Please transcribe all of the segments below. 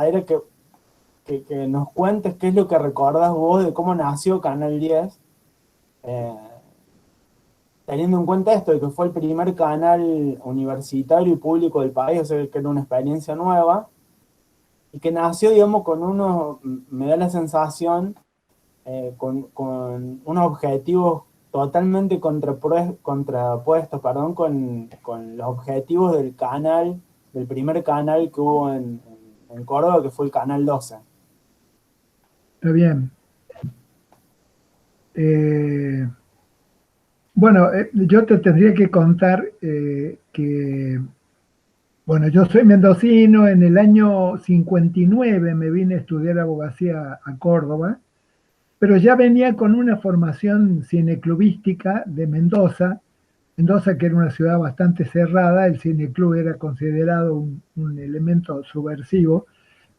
Era que nos cuentes qué es lo que recordás vos de cómo nació Canal 10, eh, teniendo en cuenta esto, de que fue el primer canal universitario y público del país, o sea, que era una experiencia nueva, y que nació, digamos, con unos, me da la sensación, con unos objetivos totalmente contrapuestos, perdón, con los objetivos del canal, del primer canal que hubo en Córdoba, que fue el Canal 12. Está bien. Eh, bueno, yo te tendría que contar que, bueno, yo soy mendocino, en el año 59 me vine a estudiar abogacía a Córdoba, pero ya venía con una formación cineclubística de Mendoza. Mendoza, que era una ciudad bastante cerrada, el cineclub era considerado un elemento subversivo,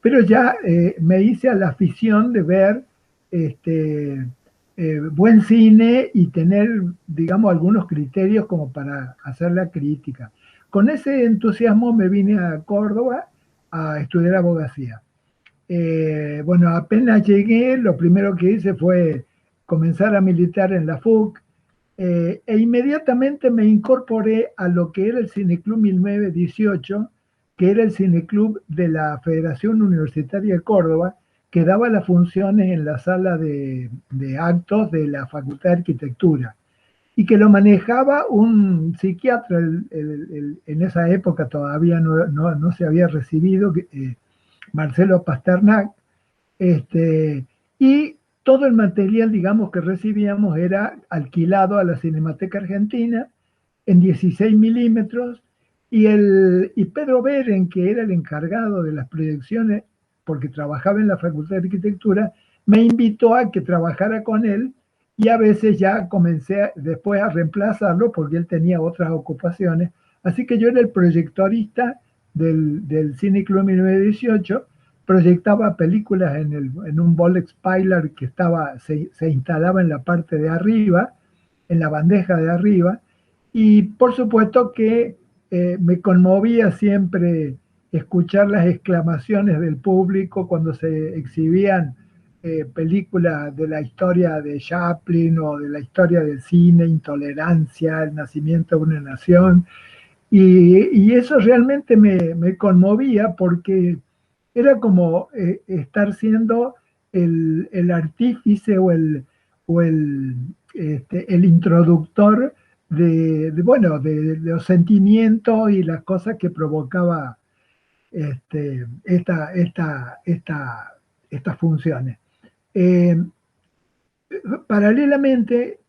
pero ya me hice a la afición de ver este, buen cine y tener, digamos, algunos criterios como para hacer la crítica. Con ese entusiasmo me vine a Córdoba a estudiar abogacía. Bueno, apenas llegué, lo primero que hice fue comenzar a militar en la FUC, e inmediatamente me incorporé a lo que era el Cineclub 1918, que era el cineclub de la Federación Universitaria de Córdoba, que daba las funciones en la sala de actos de la Facultad de Arquitectura y que lo manejaba un psiquiatra. En esa época todavía no se había recibido, Marcelo Pasternak, y todo el material, digamos, que recibíamos era alquilado a la Cinemateca Argentina en 16 milímetros, y Pedro Beren, que era el encargado de las proyecciones, porque trabajaba en la Facultad de Arquitectura, me invitó a que trabajara con él, y a veces ya comencé después a reemplazarlo porque él tenía otras ocupaciones. Así que yo era el proyectorista del Cine Club 1918, proyectaba películas en un Bolex Pilar que se instalaba en la parte de arriba, en la bandeja de arriba, y por supuesto que me conmovía siempre escuchar las exclamaciones del público cuando se exhibían películas de la historia de Chaplin o de la historia del cine, Intolerancia, El nacimiento de una nación. Y eso realmente me conmovía porque era como estar siendo el artífice o el introductor bueno, de los sentimientos y las cosas que provocaba este, esta, esta, esta, estas funciones. Eh, Paralelamente,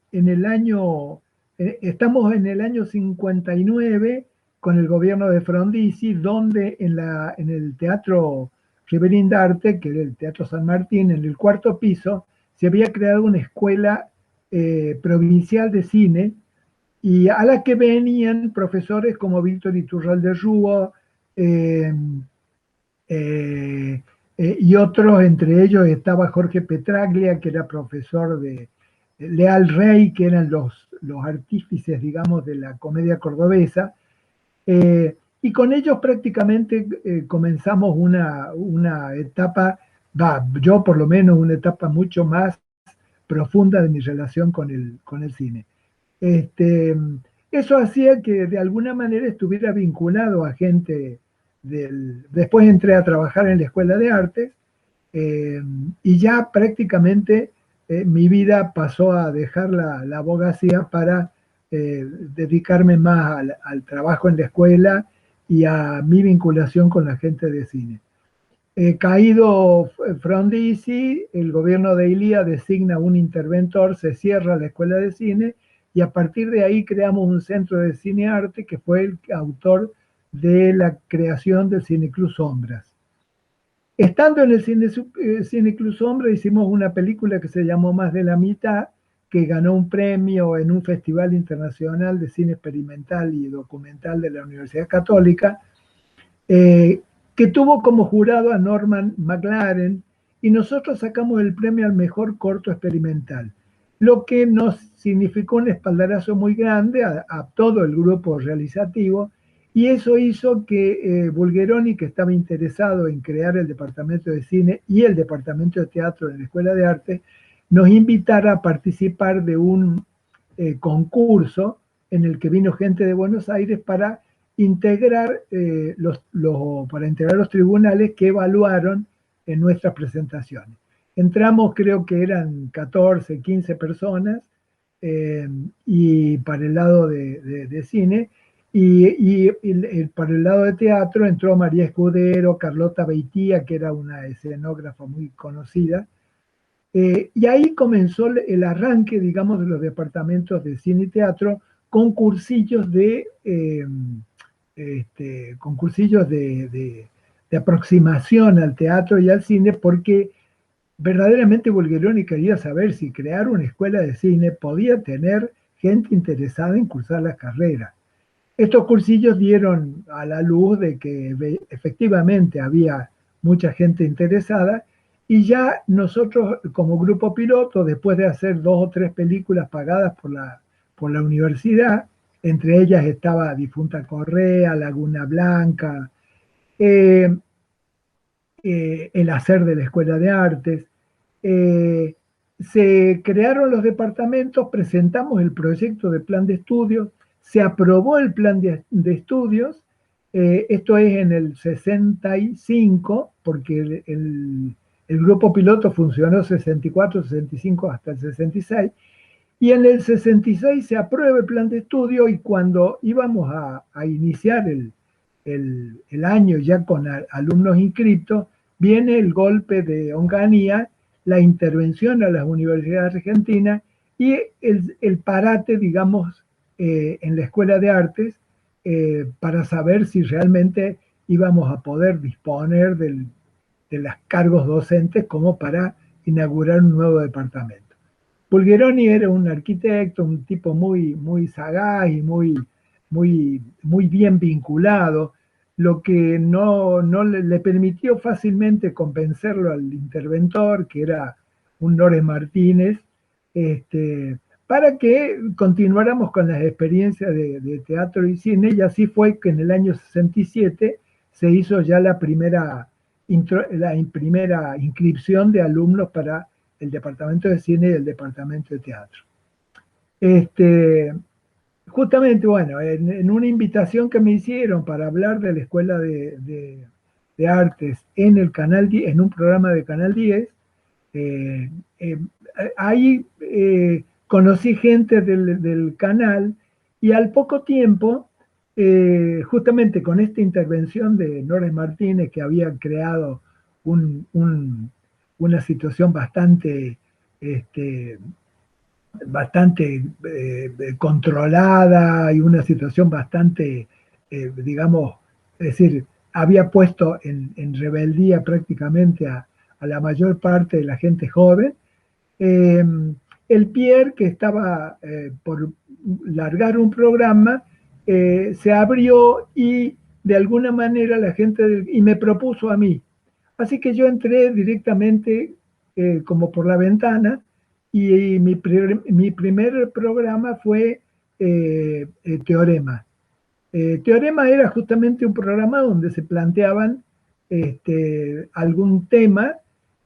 estamos en el año 59 con el gobierno de Frondizi, donde en el Teatro Riverín d'Arte, que era el Teatro San Martín, en el cuarto piso, se había creado una escuela provincial de cine, y a la que venían profesores como Víctor Iturralde Rúa, eh, eh, y otros, entre ellos estaba Jorge Petraglia, que era profesor de Leal Rey, que eran los artífices, digamos, de la comedia cordobesa, y con ellos prácticamente comenzamos una etapa, yo por lo menos una etapa mucho más profunda de mi relación con el cine. Este, Eso hacía que de alguna manera estuviera vinculado a gente Después entré a trabajar en la Escuela de Arte, eh, y ya prácticamente mi vida pasó a dejar la abogacía para dedicarme más al trabajo en la escuela y a mi vinculación con la gente de cine. Caído Frondizi, el gobierno de Ilía designa un interventor, se cierra la escuela de cine, y a partir de ahí creamos un centro de cine arte que fue el autor de la creación del Cineclub Sombras. Estando en el Cineclub Sombras hicimos una película que se llamó Más de la mitad, que ganó un premio en un festival internacional de cine experimental y documental de la Universidad Católica, eh, que tuvo como jurado a Norman McLaren, y nosotros sacamos el premio al mejor corto experimental. lo que nos significó un espaldarazo muy grande a todo el grupo realizativo, y eso hizo que Bulgeroni, que estaba interesado en crear el departamento de cine y el departamento de teatro en la Escuela de Arte, nos invitara a participar de un concurso en el que vino gente de Buenos Aires para integrar, para integrar los tribunales que evaluaron en nuestras presentaciones. Entramos, creo que eran 14, 15 personas, y para el lado de cine, y para el lado de teatro entró María Escudero, Carlota Beitía, que era una escenógrafa muy conocida, y ahí comenzó el arranque, digamos, de los departamentos de cine y teatro con cursillos concursillos de aproximación al teatro y al cine, porque verdaderamente Bulgeroni quería saber si crear una escuela de cine podía tener gente interesada en cursar la carrera. Estos cursillos dieron a la luz de que efectivamente había mucha gente interesada, y ya nosotros como grupo piloto, después de hacer 2 o 3 películas pagadas por la universidad, entre ellas estaba Difunta Correa, Laguna Blanca, eh, El hacer de la Escuela de Artes, eh, se crearon los departamentos, presentamos el proyecto de plan de estudios, se aprobó el plan de estudios, esto es en el 65, porque el grupo piloto funcionó 64, 65 hasta el 66, y en el 66 se aprueba el plan de estudio, y cuando íbamos a iniciar el año ya con alumnos inscriptos, viene el golpe de Onganía, la intervención a las universidades argentinas y el parate, digamos, en la Escuela de Artes, para saber si realmente íbamos a poder disponer de los cargos docentes como para inaugurar un nuevo departamento. Bulgeroni era un arquitecto, un tipo muy, muy sagaz y muy bien vinculado, lo que no le permitió fácilmente convencerlo al interventor, que era un Nores Martínez, para que continuáramos con las experiencias de teatro y cine, y así fue que en el año 67 se hizo ya la primera inscripción de alumnos para el departamento de cine y el departamento de teatro. Justamente, bueno, en una invitación que me hicieron para hablar de la Escuela de Artes en el Canal 10, en un programa de Canal 10, eh, eh, ahí conocí gente del canal, y al poco tiempo, justamente con esta intervención de Nores Martínez, que había creado una situación bastante controlada, y una situación bastante, digamos, es decir, había puesto en rebeldía prácticamente a la mayor parte de la gente joven. Eh, el Pierre, que estaba por largar un programa, se abrió, y de alguna manera la gente, y me propuso a mí. Así que yo entré directamente como por la ventana, y mi primer programa fue Teorema. Teorema era justamente un programa donde se planteaban algún tema,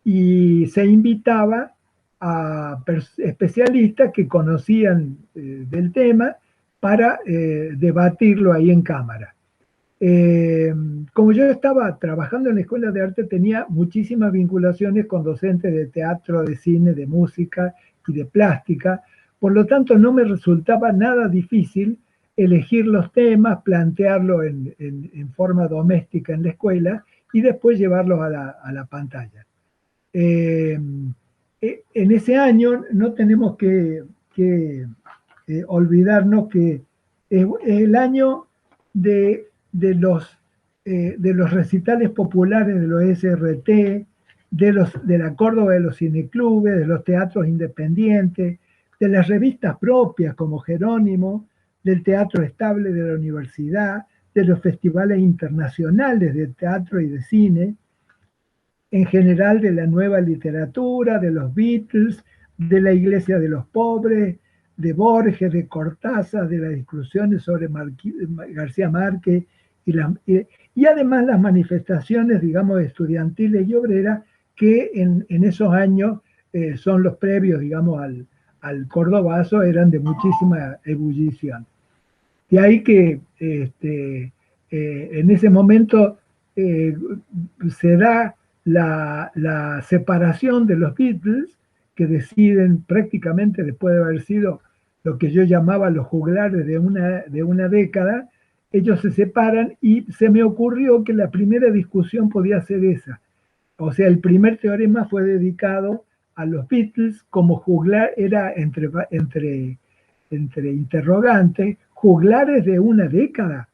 y se invitaba a especialistas que conocían del tema para debatirlo ahí en cámara. Eh, Como yo estaba trabajando en la Escuela de Arte, tenía muchísimas vinculaciones con docentes de teatro, de cine, de música y de plástica. Por lo tanto, no me resultaba nada difícil elegir los temas, plantearlo en forma doméstica en la escuela, y después llevarlos a la pantalla. Eh, en ese año no tenemos que olvidarnos que es el año de los recitales populares de los SRT, de la Córdoba de los cineclubes, de los teatros independientes, de las revistas propias como Jerónimo, del teatro estable de la universidad, de los festivales internacionales de teatro y de cine, en general de la nueva literatura, de los Beatles, de la Iglesia de los Pobres, de Borges, de Cortázar, de las discusiones sobre García Márquez, y además las manifestaciones, digamos, estudiantiles y obreras que en esos años son los previos, digamos, al Cordobazo, eran de muchísima ebullición. De ahí que en ese momento se da la separación de los Beatles, que deciden prácticamente después de haber sido lo que yo llamaba los juglares de una década, ellos se separan y se me ocurrió que la primera discusión podía ser esa. O sea, el primer teorema fue dedicado a los Beatles, como juglar era entre interrogantes, juglares de una década.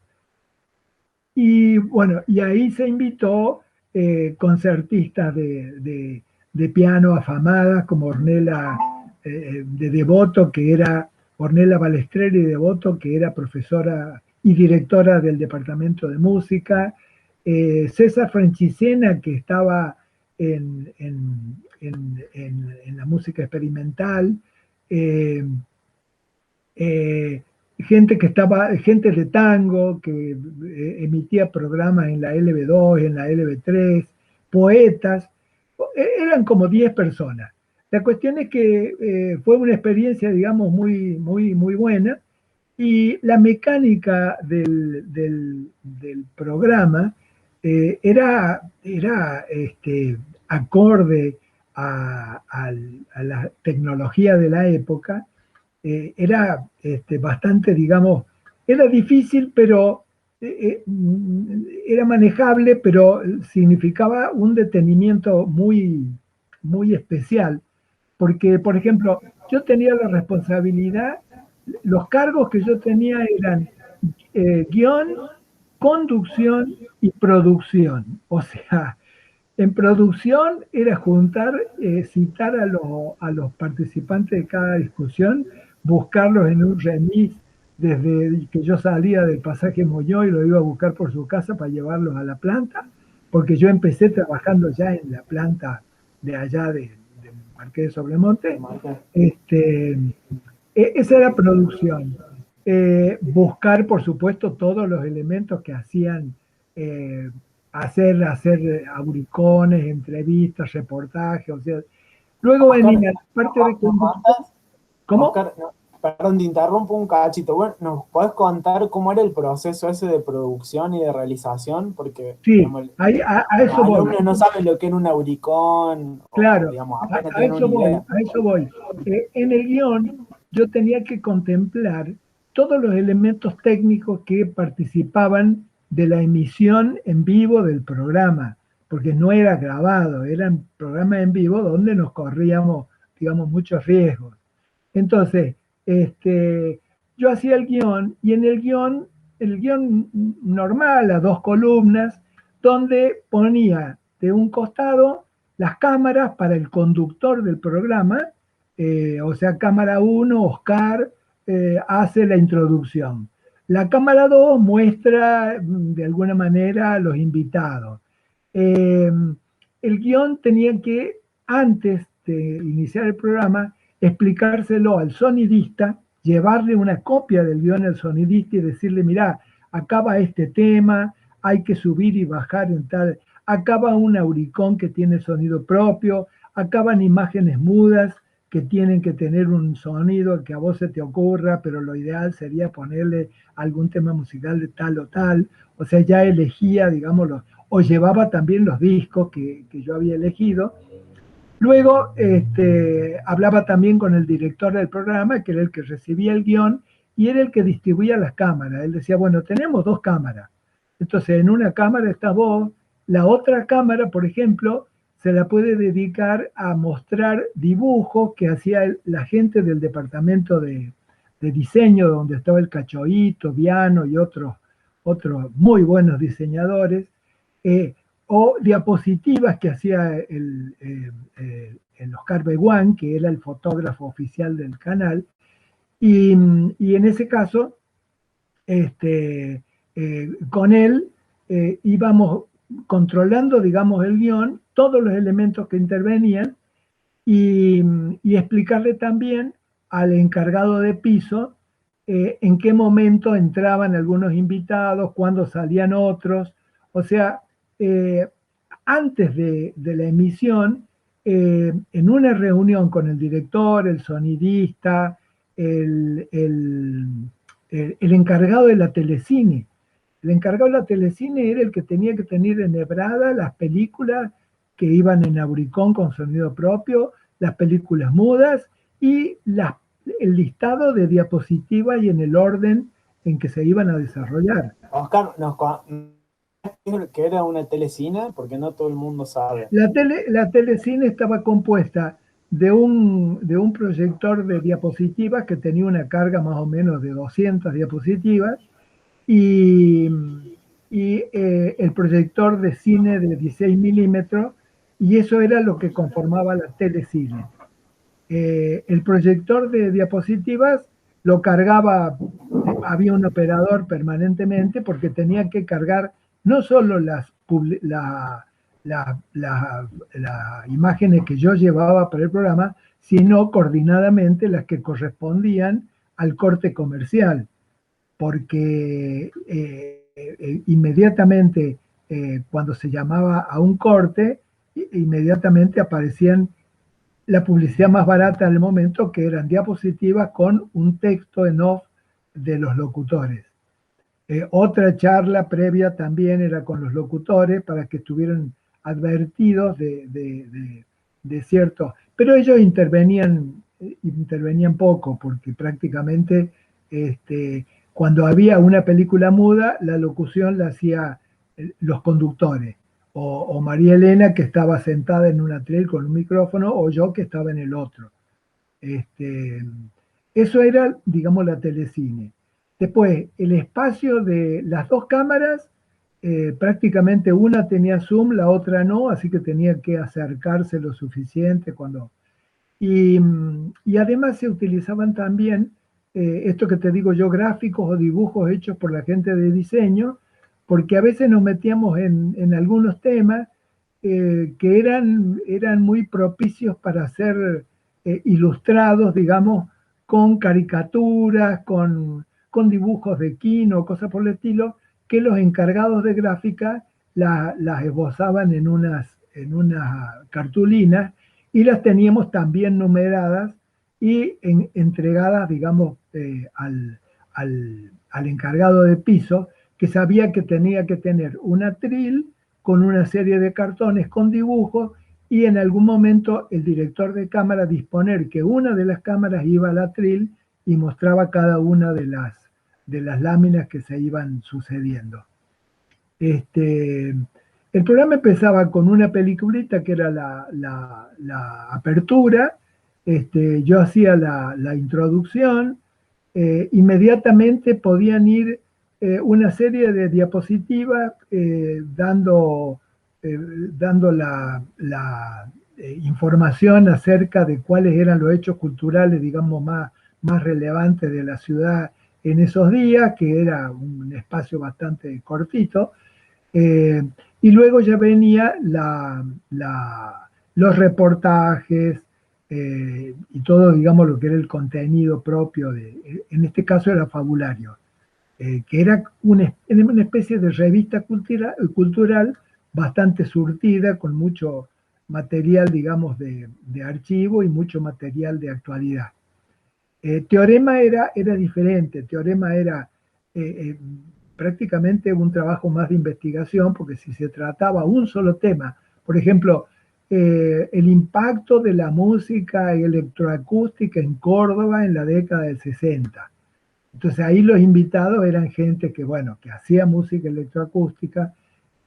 Y bueno, y ahí se invitó concertistas de piano afamadas como Ornella de Devoto, que era Ornella Balestreri de Devoto, que era profesora y directora del Departamento de Música, César Francisena, que estaba en la música experimental, gente de tango que emitía programas en la LB2, en la LB3, poetas, eran como 10 personas. La cuestión es que fue una experiencia, digamos, muy, muy, muy buena, y la mecánica del programa era acorde a la tecnología de la época. Era bastante, digamos, era difícil, pero era manejable, pero significaba un detenimiento muy, muy especial, porque, por ejemplo, yo tenía la responsabilidad, los cargos que yo tenía eran guión, conducción y producción. O sea, en producción era juntar, citar a los participantes de cada discusión, buscarlos en un remis desde que yo salía del pasaje Moñó y lo iba a buscar por su casa para llevarlos a la planta, porque yo empecé trabajando ya en la planta de allá de Marqués de Sobremonte. Esa era producción. Buscar, por supuesto, todos los elementos que hacían hacer auricones, entrevistas, reportajes, o sea. Luego Oscar, venía la parte de conducción. ¿Cómo? Oscar, no, perdón, te interrumpo un cachito. Bueno, ¿nos podés contar cómo era el proceso ese de producción y de realización? Porque, Sí, digamos, a los eso voy. alumnos no saben lo que era un auricón, o, Claro, digamos, apenas a tienen eso una voy, idea. a eso voy. En el guión yo tenía que contemplar todos los elementos técnicos que participaban de la emisión en vivo del programa, porque no era grabado, era un programa en vivo donde nos corríamos, digamos, muchos riesgos. Entonces, yo hacía el guión, y en el guión normal, a 2 columnas, donde ponía de un costado las cámaras para el conductor del programa, o sea, cámara 1, Oscar, hace la introducción. La cámara 2 muestra de alguna manera a los invitados. Eh, el guión tenía que, antes de iniciar el programa, explicárselo al sonidista, llevarle una copia del guión al sonidista y decirle, mirá, acaba este tema, hay que subir y bajar en tal, acaba un auricón que tiene sonido propio, acaban imágenes mudas que tienen que tener un sonido que a vos se te ocurra, pero lo ideal sería ponerle algún tema musical de tal o tal. O sea, ya elegía, digámoslo, o llevaba también los discos que yo había elegido. Luego hablaba también con el director del programa, que era el que recibía el guión, y era el que distribuía las cámaras. Él decía, bueno, tenemos 2 cámaras. Entonces, en una cámara está vos, la otra cámara, por ejemplo, se la puede dedicar a mostrar dibujos que hacía la gente del departamento de diseño, donde estaba el Cachoito, Viano y otros muy buenos diseñadores. O diapositivas que hacía el Oscar Beguán, que era el fotógrafo oficial del canal, y en ese caso, con él íbamos controlando, digamos, el guión, todos los elementos que intervenían, y, y explicarle también al encargado de piso en qué momento entraban algunos invitados, cuándo salían otros. O sea, eh, antes de la emisión, en una reunión con el director, el sonidista, el, el, el encargado de la telecine. El encargado de la telecine era el que tenía que tener enhebradas las películas que iban en Auricón con sonido propio, las películas mudas y el listado de diapositivas y en el orden en que se iban a desarrollar. Oscar, que era una telecina, porque no todo el mundo sabe. La telecine estaba compuesta de un proyector de diapositivas que tenía una carga más o menos de 200 diapositivas y, el proyector de cine de 16 milímetros, y eso era lo que conformaba la telecine. El proyector de diapositivas lo cargaba, había un operador permanentemente porque tenía que cargar no solo las imágenes que yo llevaba para el programa, sino coordinadamente las que correspondían al corte comercial, porque inmediatamente cuando se llamaba a un corte, inmediatamente aparecían la publicidad más barata del momento, que eran diapositivas con un texto en off de los locutores. Otra charla previa también era con los locutores para que estuvieran advertidos de cierto, pero ellos intervenían poco, porque prácticamente cuando había una película muda, la locución la hacía los conductores, o María Elena, que estaba sentada en un atril con un micrófono, o yo, que estaba en el otro. Este, Eso era, digamos, la telecine. Después, el espacio de las dos cámaras, prácticamente una tenía zoom, la otra no, así que tenía que acercarse lo suficiente cuando... Y además se utilizaban también, esto que te digo yo, gráficos o dibujos hechos por la gente de diseño, porque a veces nos metíamos en algunos temas que eran muy propicios para ser ilustrados, digamos, con caricaturas, con dibujos de Kino, cosas por el estilo, que los encargados de gráfica las esbozaban en unas cartulinas y las teníamos también numeradas y entregadas, digamos, al encargado de piso, que sabía que tenía que tener un atril con una serie de cartones con dibujos, y en algún momento el director de cámara disponer que una de las cámaras iba al atril y mostraba cada una de las láminas que se iban sucediendo. El programa empezaba con una peliculita que era la apertura. Yo hacía la introducción, inmediatamente podían ir una serie de diapositivas dando la información acerca de cuáles eran los hechos culturales, digamos, más relevantes de la ciudad en esos días, que era un espacio bastante cortito. Y luego ya venía los reportajes y todo, digamos, lo que era el contenido propio en este caso era Fabulario, que era una especie de revista cultural bastante surtida, con mucho material, digamos, de archivo y mucho material de actualidad. Teorema era diferente. Teorema era prácticamente un trabajo más de investigación, porque si se trataba un solo tema, por ejemplo, el impacto de la música electroacústica en Córdoba en la década del 60. Entonces ahí los invitados eran gente que, bueno, que hacía música electroacústica,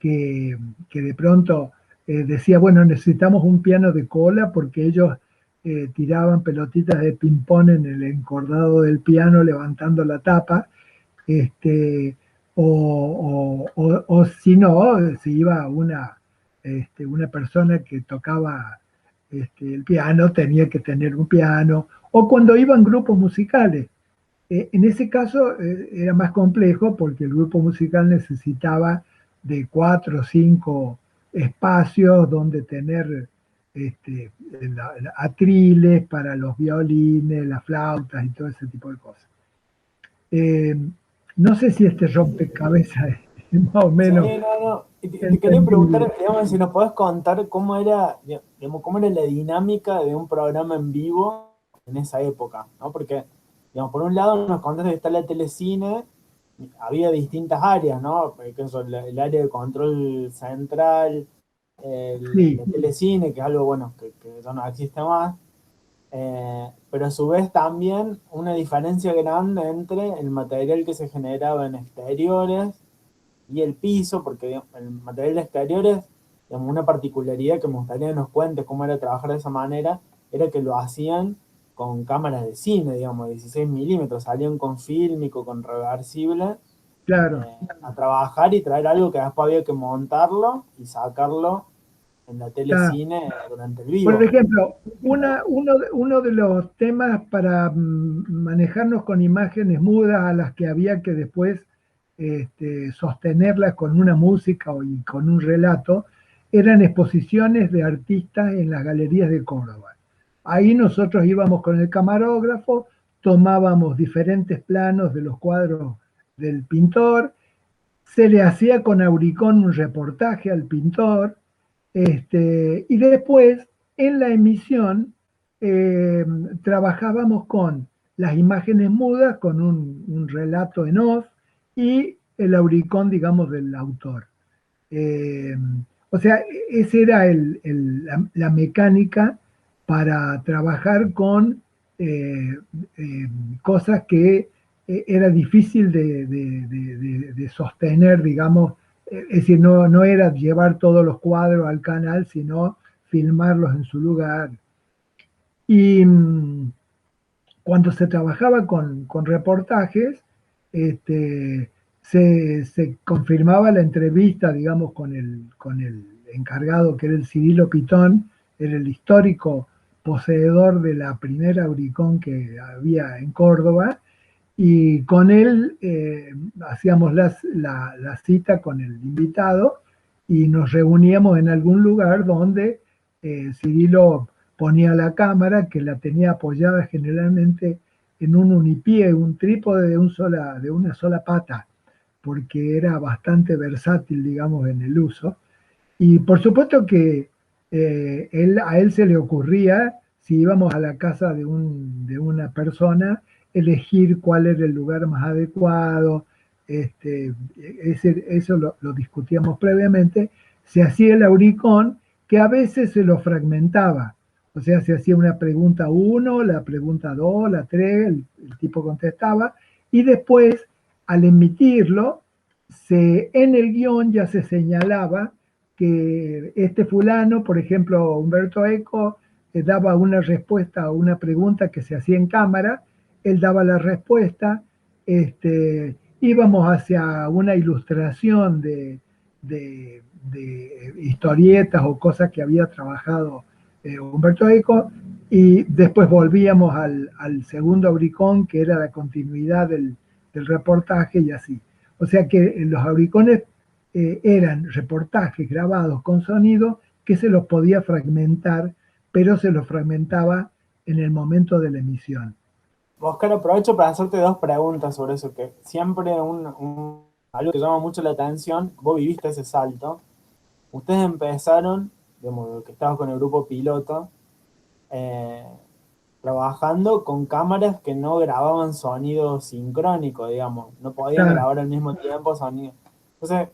que de pronto decía, bueno, necesitamos un piano de cola, porque ellos tiraban pelotitas de ping-pong en el encordado del piano levantando la tapa, o si no, si iba una persona que tocaba el piano, tenía que tener un piano, o cuando iban grupos musicales. En ese caso era más complejo, porque el grupo musical necesitaba de 4 o 5 espacios donde tener atriles para los violines, las flautas y todo ese tipo de cosas. Eh, no sé si este rompecabezas es más o Sí, menos no, no. Y te quería entendible. preguntar, digamos, si nos podés contar cómo era, digamos, cómo era la dinámica de un programa en vivo en esa época, ¿no? Porque, digamos, por un lado nos contaste que está la telecine, había distintas áreas, ¿no? Que son el área de control central, Sí, la telecine, que es algo, bueno, que ya no existe más. Pero a su vez también una diferencia grande entre el material que se generaba en exteriores y el piso, porque digamos, el material de exteriores, digamos, una particularidad que me gustaría que nos cuentes cómo era trabajar de esa manera, era que lo hacían con cámaras de cine, digamos, 16 milímetros, salían con fílmico, con reversible, claro. a trabajar y traer algo que después había que montarlo y sacarlo en la Está. telecine durante el Por vivo. ejemplo, uno de los temas para manejarnos con imágenes mudas a las que había que después sostenerlas con una música y con un relato, eran exposiciones de artistas en las galerías de Córdoba. Ahí nosotros íbamos con el camarógrafo, tomábamos diferentes planos de los cuadros del pintor, se le hacía con Auricón un reportaje al pintor, y después, en la emisión, eh, trabajábamos con las imágenes mudas, con un relato en off y el auricón, digamos, del autor. Eh, o sea, esa era la mecánica para trabajar con eh, eh, cosas que era difícil de sostener, digamos, es decir, no era llevar todos los cuadros al canal, sino filmarlos en su lugar. Y cuando se trabajaba con reportajes, este, se confirmaba la entrevista, digamos, con el encargado, que era el Cirilo Pitón, era el histórico poseedor de la primera Auricón que había en Córdoba, y con él hacíamos la cita con el invitado y nos reuníamos en algún lugar donde Cirilo ponía la cámara, que la tenía apoyada generalmente en un unipié, un trípode de una sola pata, porque era bastante versátil, digamos, en el uso. Y por supuesto que a él se le ocurría, si íbamos a la casa de una persona, elegir cuál era el lugar más adecuado. Eso lo discutíamos previamente. Se hacía el auricón, que a veces se lo fragmentaba. O sea, se hacía una pregunta uno, la pregunta 2, la 3, el tipo contestaba, y después, al emitirlo, en el guión ya se señalaba que este fulano, por ejemplo, Humberto Eco, daba una respuesta a una pregunta que se hacía en cámara, él daba la respuesta, íbamos hacia una ilustración de historietas o cosas que había trabajado Humberto Eco, y después volvíamos al segundo auricón, que era la continuidad del reportaje y así. O sea que los auricones eran reportajes grabados con sonido que se los podía fragmentar, pero se los fragmentaba en el momento de la emisión. Oscar, aprovecho para hacerte dos preguntas sobre eso, que siempre algo que llama mucho la atención, vos viviste ese salto, ustedes empezaron, digamos, que estabas con el grupo piloto, eh, trabajando con cámaras que no grababan sonido sincrónico, digamos, no podían Claro. grabar al mismo tiempo sonido. Entonces,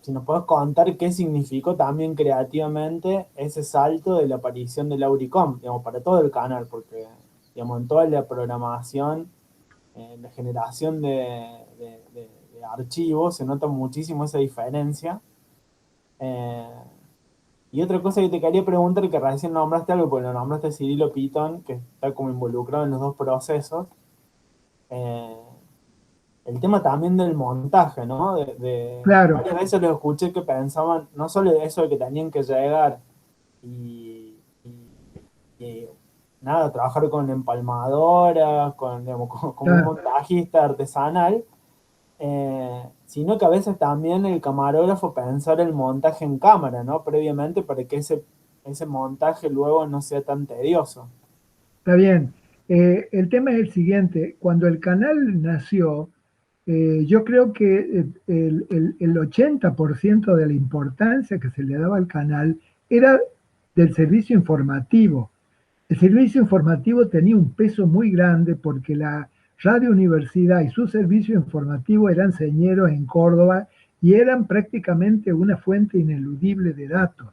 si nos podés contar qué significó también creativamente ese salto de la aparición del Auricom, digamos, para todo el canal, porque, digamos, en toda la programación, la generación de archivos, se nota muchísimo esa diferencia. Eh, y otra cosa que te quería preguntar, que recién nombraste algo, porque lo nombraste Cirilo Pitón, que está como involucrado en los dos procesos, eh, el tema también del montaje, ¿no? Claro, Varias veces lo escuché que pensaban, no solo de eso de que tenían que llegar y nada, trabajar con empalmadoras, digamos, como un claro, montajista artesanal, sino que a veces también el camarógrafo pensar el montaje en cámara, ¿no? Previamente para que ese montaje luego no sea tan tedioso. Está bien. El tema es el siguiente. Cuando el canal nació, yo creo que el 80% de la importancia que se le daba al canal era del servicio informativo. El servicio informativo tenía un peso muy grande porque la Radio Universidad y su servicio informativo eran señeros en Córdoba y eran prácticamente una fuente ineludible de datos.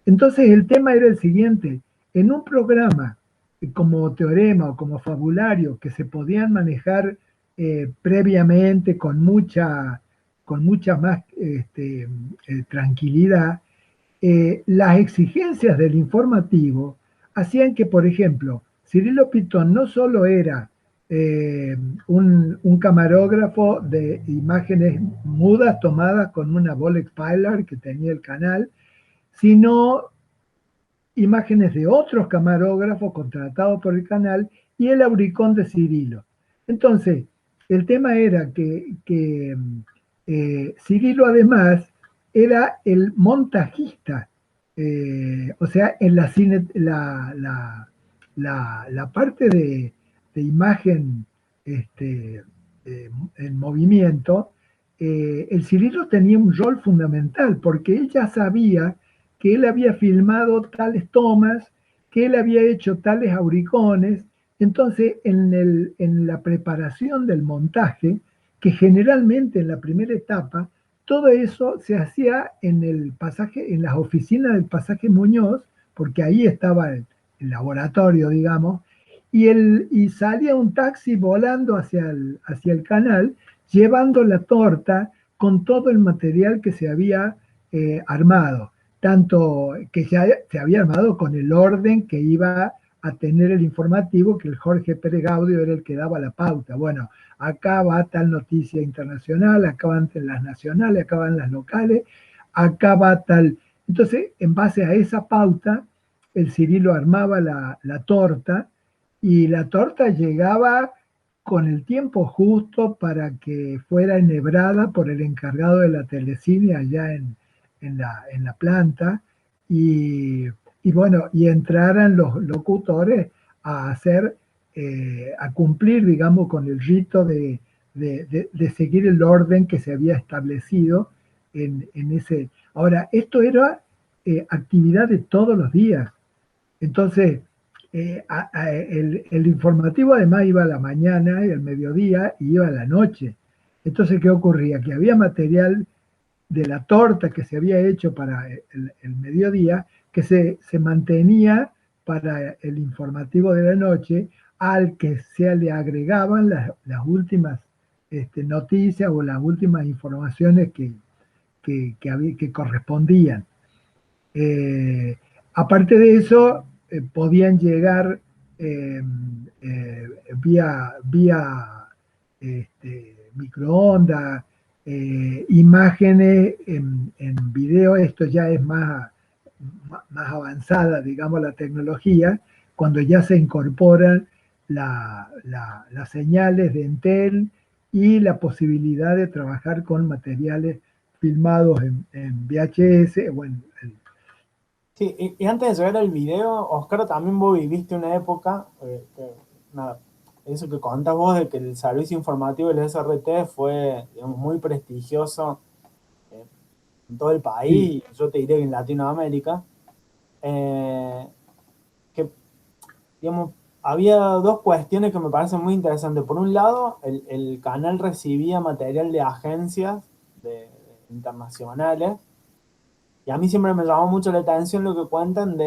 Entonces el tema era el siguiente, en un programa como teorema o como fabulario que se podían manejar previamente con mucha más tranquilidad, las exigencias del informativo hacían que, por ejemplo, Cirilo Pitón no solo era un camarógrafo de imágenes mudas tomadas con una Bolex Pilar que tenía el canal, sino imágenes de otros camarógrafos contratados por el canal y el auricón de Cirilo. Entonces, el tema era que Cirilo además era el montajista, o sea, en la parte de imagen en movimiento, el Cirilo tenía un rol fundamental porque él ya sabía que él había filmado tales tomas, que él había hecho tales auricones. Entonces, en la preparación del montaje, que generalmente en la primera etapa, todo eso se hacía en el pasaje, en las oficinas del pasaje Muñoz, porque ahí estaba el laboratorio, digamos, y salía un taxi volando hacia el canal, llevando la torta con todo el material que se había armado, tanto que se había armado con el orden que iba a tener el informativo, que el Jorge Pérez Gaudio era el que daba la pauta. Bueno, acá va tal noticia internacional, acá van las nacionales, acá van las locales, acá va tal. Entonces, en base a esa pauta, el Cirilo armaba la torta y la torta llegaba con el tiempo justo para que fuera enhebrada por el encargado de la telecine allá en la planta y, y, bueno, y entraran los locutores a hacer, a cumplir, digamos, con el rito de seguir el orden que se había establecido en ese. Ahora, esto era actividad de todos los días. Entonces, el informativo además iba a la mañana y al mediodía y iba a la noche. Entonces, ¿qué ocurría? Que había material de la torta que se había hecho para el mediodía que se mantenía para el informativo de la noche, al que se le agregaban las últimas noticias o las últimas informaciones que correspondían. Aparte de eso, podían llegar eh, vía microondas, imágenes en video. Esto ya es más avanzada, digamos, la tecnología, cuando ya se incorporan las señales de Entel y la posibilidad de trabajar con materiales filmados en VHS o en. Sí, y antes de llegar al video, Oscar, también vos viviste una época, nada, eso que contás vos de que el servicio informativo del SRT fue, digamos, muy prestigioso eh, en todo el Sí, país, y yo te diría que en Latinoamérica, eh, que, digamos, había dos cuestiones que me parecen muy interesantes. Por un lado, el canal recibía material de agencias internacionales, y a mí siempre me llamó mucho la atención lo que cuentan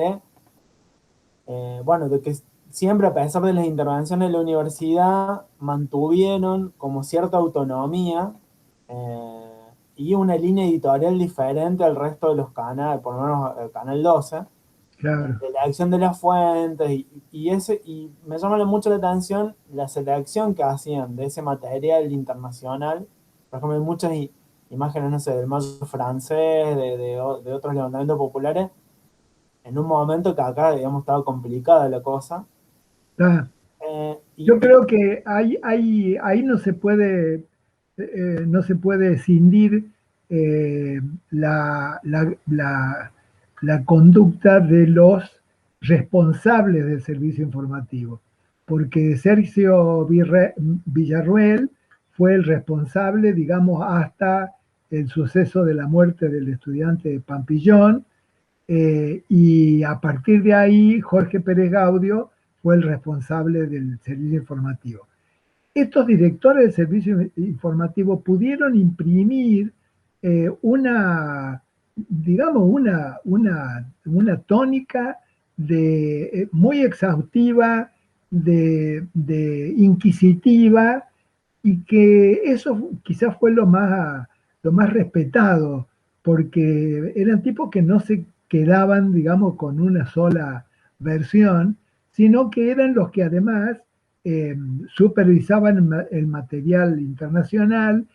bueno, de que siempre a pesar de las intervenciones de la universidad mantuvieron como cierta autonomía y una línea editorial diferente al resto de los canales, por lo menos el Canal 12, claro. de la elección de las fuentes y me llama mucho la atención la selección que hacían de ese material internacional. Por ejemplo, hay muchas imágenes, no sé, del mayo francés, de otros levantamientos populares, en un momento que acá, digamos, estaba complicada la cosa. Está. Y, Yo creo que ahí no se puede escindir eh, la, la- la- la conducta de los responsables del servicio informativo, porque Sergio Villarruel fue el responsable, digamos, hasta el suceso de la muerte del estudiante de Pampillón, y a partir de ahí Jorge Pérez Gaudio fue el responsable del servicio informativo. Estos directores del servicio informativo pudieron imprimir una, digamos, una tónica muy exhaustiva, de inquisitiva, y que eso quizás fue lo más respetado, porque eran tipos que no se quedaban, digamos, con una sola versión, sino que eran los que además eh, supervisaban el material internacional,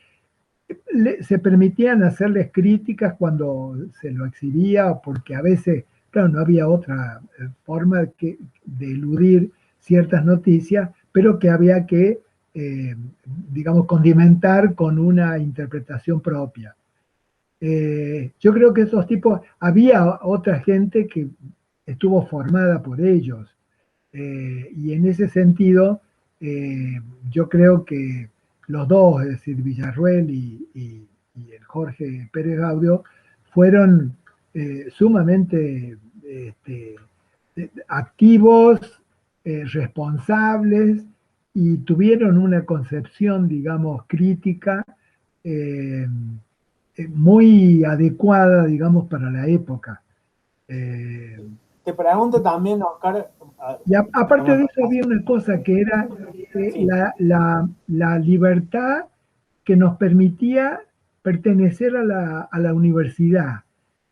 se permitían hacerles críticas cuando se lo exhibía, porque a veces, claro, no había otra forma de eludir ciertas noticias, pero que había que, eh, digamos, condimentar con una interpretación propia. Yo creo que esos tipos, había otra gente que estuvo formada por ellos, y en ese sentido, yo creo que los dos, es decir, Villarruel y el Jorge Pérez Gaudio, fueron sumamente este, activos, responsables, y tuvieron una concepción, digamos, crítica eh, muy adecuada, digamos, para la época. Eh, Te pregunto también, Oscar, Y aparte digamos, de eso había una cosa que era sí, la libertad que nos permitía pertenecer a la universidad,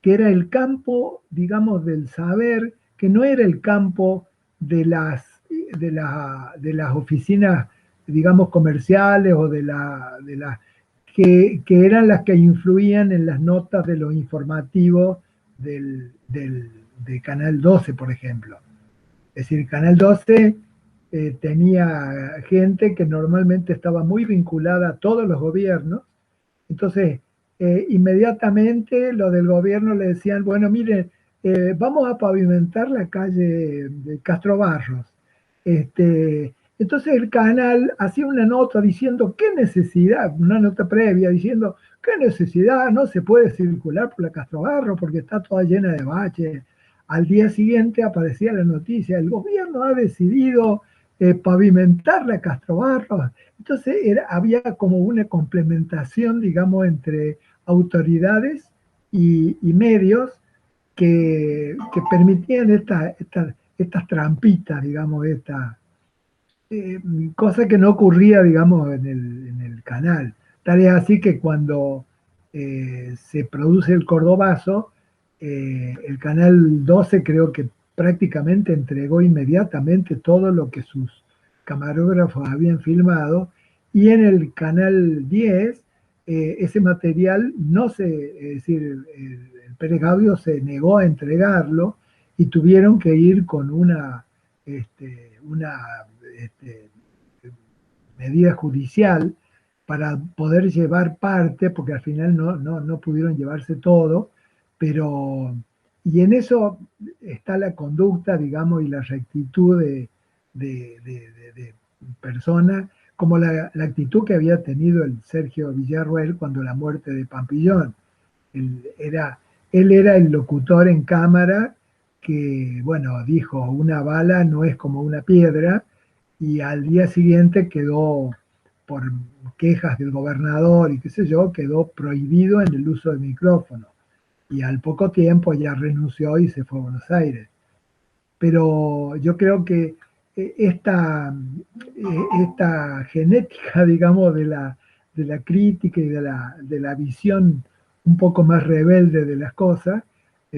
que era el campo, digamos, del saber, que no era el campo de las oficinas, digamos, comerciales o que eran las que influían en las notas de los informativos de Canal 12, por ejemplo. Es decir, Canal 12 tenía gente que normalmente estaba muy vinculada a todos los gobiernos. Entonces, inmediatamente lo del gobierno le decían, bueno, miren, vamos a pavimentar la calle de Castro Barros. Entonces el canal hacía una nota diciendo qué necesidad, una nota previa diciendo qué necesidad, no se puede circular por la Castro Barros porque está toda llena de baches. Al día siguiente aparecía la noticia, el gobierno ha decidido pavimentar la Castro Barros. Entonces había como una complementación, digamos, entre autoridades y medios que permitían estas trampitas, digamos, eh, cosa que no ocurría, digamos, en el canal. Tal es así que cuando se produce el Cordobazo, el canal 12 creo que prácticamente entregó inmediatamente todo lo que sus camarógrafos habían filmado, y en el canal 10 ese material no se, es decir, el Pérez Gaudio se negó a entregarlo, y tuvieron que ir con una este, medida judicial para poder llevar parte, porque al final no pudieron llevarse todo, pero, y en eso está la conducta, digamos, y la rectitud de persona, como la actitud que había tenido el Sergio Villarruel cuando la muerte de Pampillón. Él era, él era el locutor en cámara que, bueno, dijo, una bala no es como una piedra, y al día siguiente quedó, por quejas del gobernador y qué sé yo, quedó prohibido en el uso del micrófono. Y al poco tiempo ya renunció y se fue a Buenos Aires. Pero yo creo que esta genética, digamos, de la crítica y de la visión un poco más rebelde de las cosas,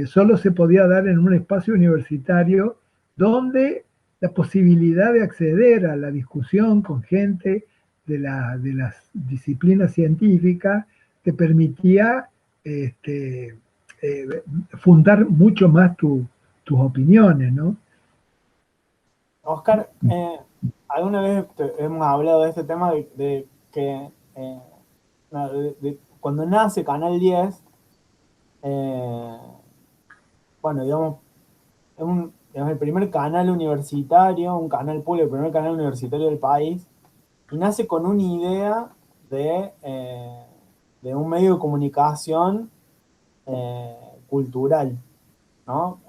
solo se podía dar en un espacio universitario donde la posibilidad de acceder a la discusión con gente de las disciplinas científicas te permitía este, eh, fundar mucho más tus opiniones, ¿no? Oscar, alguna vez hemos hablado de este tema de que cuando nace Canal 10, eh, bueno, digamos, digamos, el primer canal universitario, un canal público, el primer canal universitario del país, y nace con una idea de un medio de comunicación cultural, ¿no?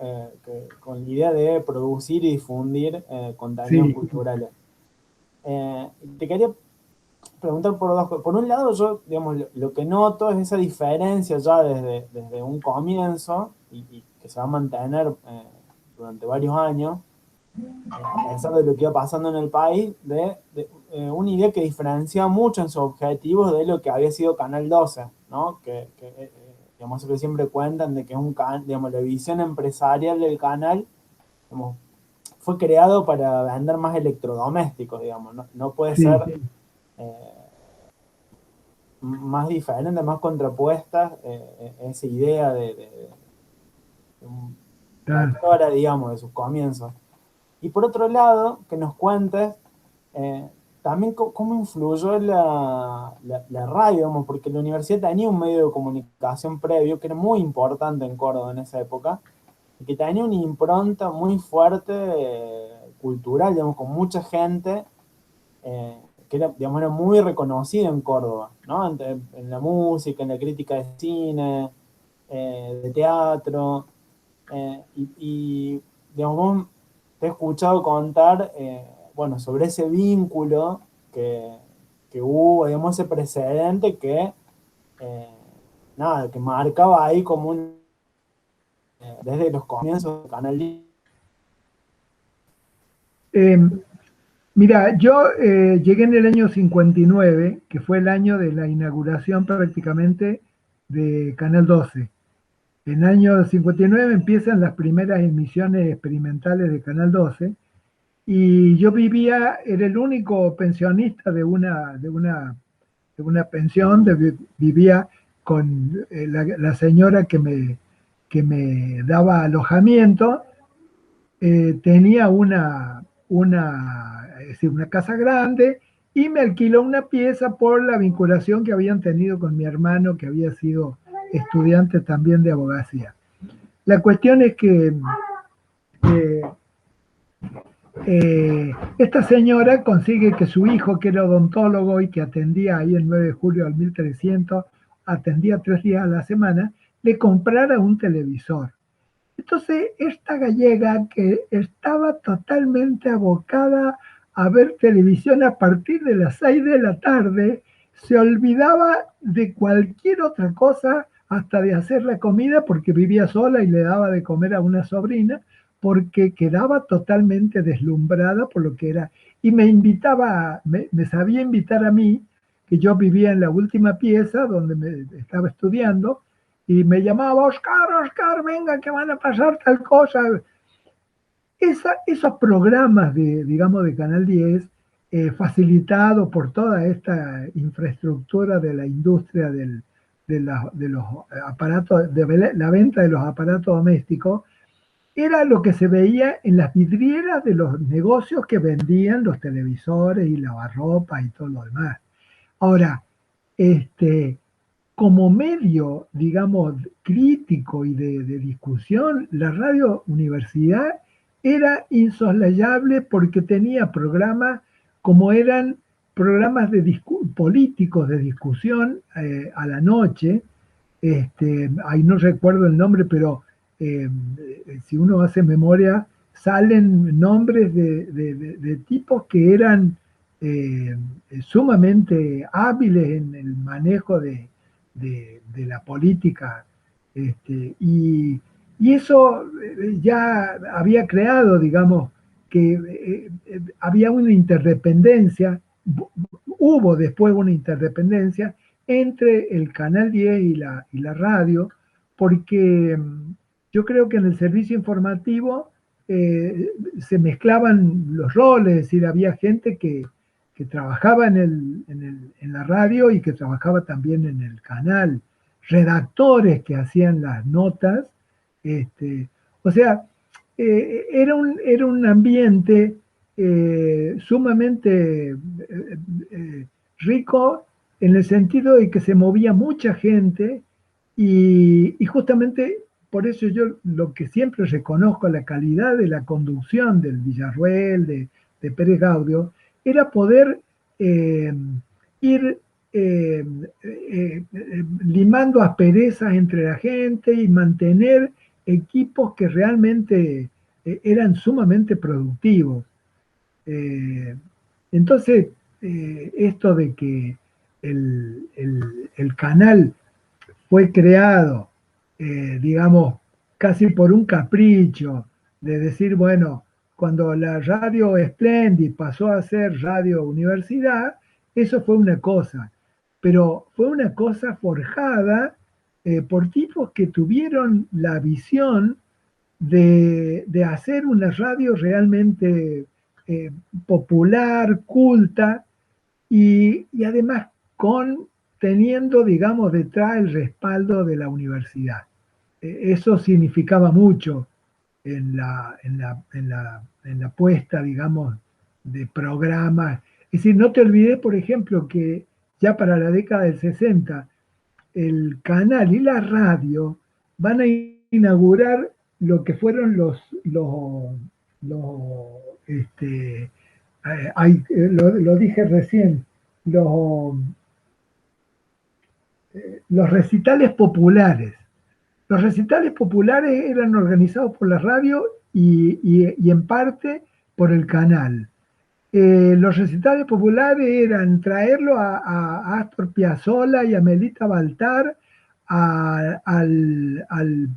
Con la idea de producir y difundir contenidos Sí, culturales. Te quería preguntar por dos cosas. Por un lado, yo, digamos, lo que noto es esa diferencia ya desde un comienzo y que se va a mantener durante varios años, a pesar de lo que iba pasando en el país, una idea que diferencia mucho en sus objetivos de lo que había sido Canal 12, ¿no? Digamos, eso que siempre cuentan de que es digamos, la visión empresarial del canal, digamos, fue creado para vender más electrodomésticos, digamos, no puede ser sí, eh, más diferente, más contrapuesta esa idea de un claro. lectora, digamos, de sus comienzos. Y por otro lado, que nos cuentes eh, también cómo influyó la radio, digamos, porque la universidad tenía un medio de comunicación previo que era muy importante en Córdoba en esa época, y que tenía una impronta muy fuerte cultural, digamos, con mucha gente que era, digamos, era muy reconocida en Córdoba, ¿no? En la música, en la crítica de cine, de teatro, digamos, vos te he escuchado contar, bueno, sobre ese vínculo que, que hubo, digamos, ese precedente eh, nada, que marcaba ahí como desde los comienzos del Canal 10. Eh, Mira, yo llegué en el año 59, que fue el año de la inauguración prácticamente de Canal 12. En el año 59 empiezan las primeras emisiones experimentales de Canal 12 y yo vivía, era el único pensionista de una pensión, vivía con la señora que me daba alojamiento. Tenía es decir, una casa grande y me alquiló una pieza por la vinculación que habían tenido con mi hermano, que había sido estudiante también de abogacía. La cuestión es que eh, esta señora consigue que su hijo, que era odontólogo y que atendía ahí el 9 de julio al 1300, atendía 3 días a la semana, le comprara un televisor. Entonces, esta gallega que estaba totalmente abocada a ver televisión a partir de las 6 de la tarde, se olvidaba de cualquier otra cosa, hasta de hacer la comida, porque vivía sola y le daba de comer a una sobrina, porque quedaba totalmente deslumbrada por lo que era. Y me invitaba, me sabía invitar a mí, que yo vivía en la última pieza donde me estaba estudiando, y me llamaba, Oscar, Oscar, venga, que van a pasar tal cosa. Esos programas digamos, de Canal 10, facilitado por toda esta infraestructura de la industria de los aparatos, de la venta de los aparatos domésticos, era lo que se veía en las vidrieras de los negocios que vendían los televisores y lavarropa y todo lo demás. Ahora, este, como medio, digamos, crítico y de discusión, la radio universidad era insoslayable porque tenía programas como eran programas políticos de discusión a la noche. Ahí no recuerdo el nombre, pero eh, si uno hace memoria, salen nombres de tipos que eran eh, sumamente hábiles en el manejo de la política. Y eso ya había creado, digamos, que había una interdependencia, hubo después una interdependencia entre el Canal 10 y la radio, porque yo creo que en el servicio informativo se mezclaban los roles, es decir, había gente que trabajaba en la radio y que trabajaba también en el canal, redactores que hacían las notas, o sea, era un ambiente sumamente rico en el sentido de que se movía mucha gente y justamente por eso yo lo que siempre reconozco la calidad de la conducción del Villarroel, de Pérez Gaudio, era poder eh, ir limando asperezas entre la gente y mantener equipos que realmente eran sumamente productivos. Eh, entonces, esto de que el canal fue creado, digamos, casi por un capricho, de decir, bueno, cuando la radio Splendid pasó a ser Radio Universidad, eso fue una cosa, pero fue una cosa forjada por tipos que tuvieron la visión de hacer una radio realmente popular, culta, y además teniendo, digamos, detrás el respaldo de la universidad. Eso significaba mucho en la puesta, digamos, de programas. Es decir, no te olvides, por ejemplo, que ya para la década del 60, el canal y la radio van a inaugurar lo que fueron lo dije recién, los, los recitales populares. Los recitales populares eran organizados por la radio y en parte por el canal. Los recitales populares eran traerlo a Astor Piazzolla y a Melita Baltar al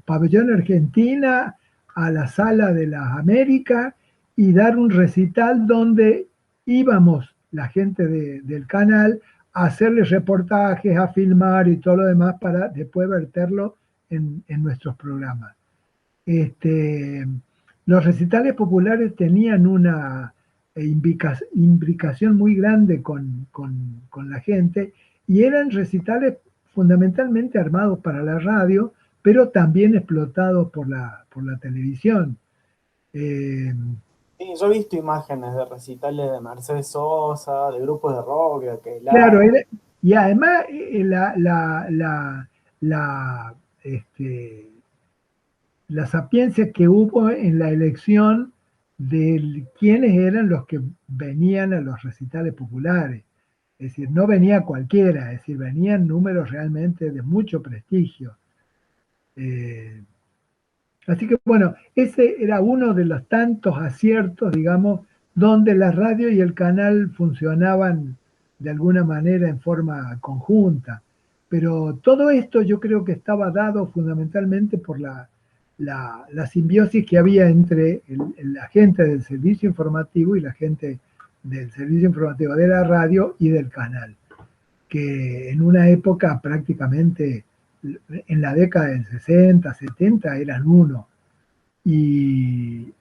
pabellón Argentina, a la Sala de las Américas y dar un recital donde íbamos la gente del canal a hacerles reportajes, a filmar y todo lo demás para después verterlo en nuestros programas. Los recitales populares tenían una imbricación muy grande con la gente y eran recitales fundamentalmente armados para la radio, pero también explotados por la televisión. Sí, yo he visto imágenes de recitales de Mercedes Sosa, de grupos de rock, de Claro, Aquelarre. y además la, este, la sapiencia que hubo en la elección de quiénes eran los que venían a los recitales populares. Es decir, no venía cualquiera, es decir, venían números realmente de mucho prestigio. Eh, Así que bueno, ese era uno de los tantos aciertos, digamos, donde la radio y el canal funcionaban de alguna manera en forma conjunta. Pero todo esto yo creo que estaba dado fundamentalmente por la simbiosis que había entre la gente del servicio informativo y la gente del servicio informativo de la radio y del canal, que en una época prácticamente, en la década del 60, 70, eran uno. Y,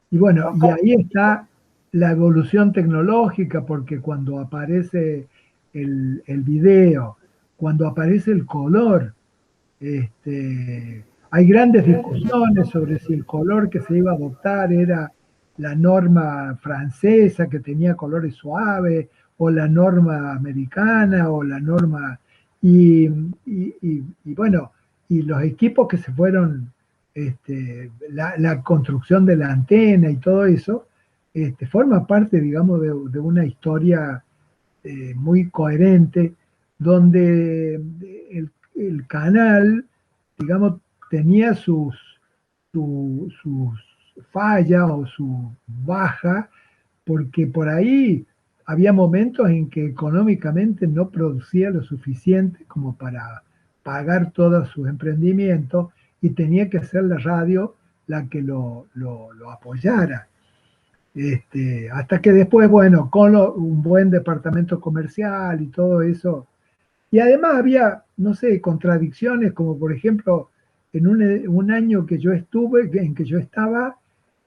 y bueno, y Oscar, ahí está la evolución tecnológica, porque cuando aparece el video, cuando aparece el color, hay grandes discusiones sobre si el color que se iba a adoptar era la norma francesa que tenía colores suaves, o la norma americana, o la norma... Y bueno, y los equipos que se fueron, la construcción de la antena y todo eso, forma parte, digamos, de una historia muy coherente, donde el canal, digamos, tenía sus fallas o su baja, porque por ahí había momentos en que económicamente no producía lo suficiente como para pagar todos sus emprendimientos y tenía que ser la radio la que lo apoyara. Hasta que después, bueno, un buen departamento comercial y todo eso. Y además había, no sé, contradicciones, como por ejemplo, en un año que yo estuve, en que yo estaba,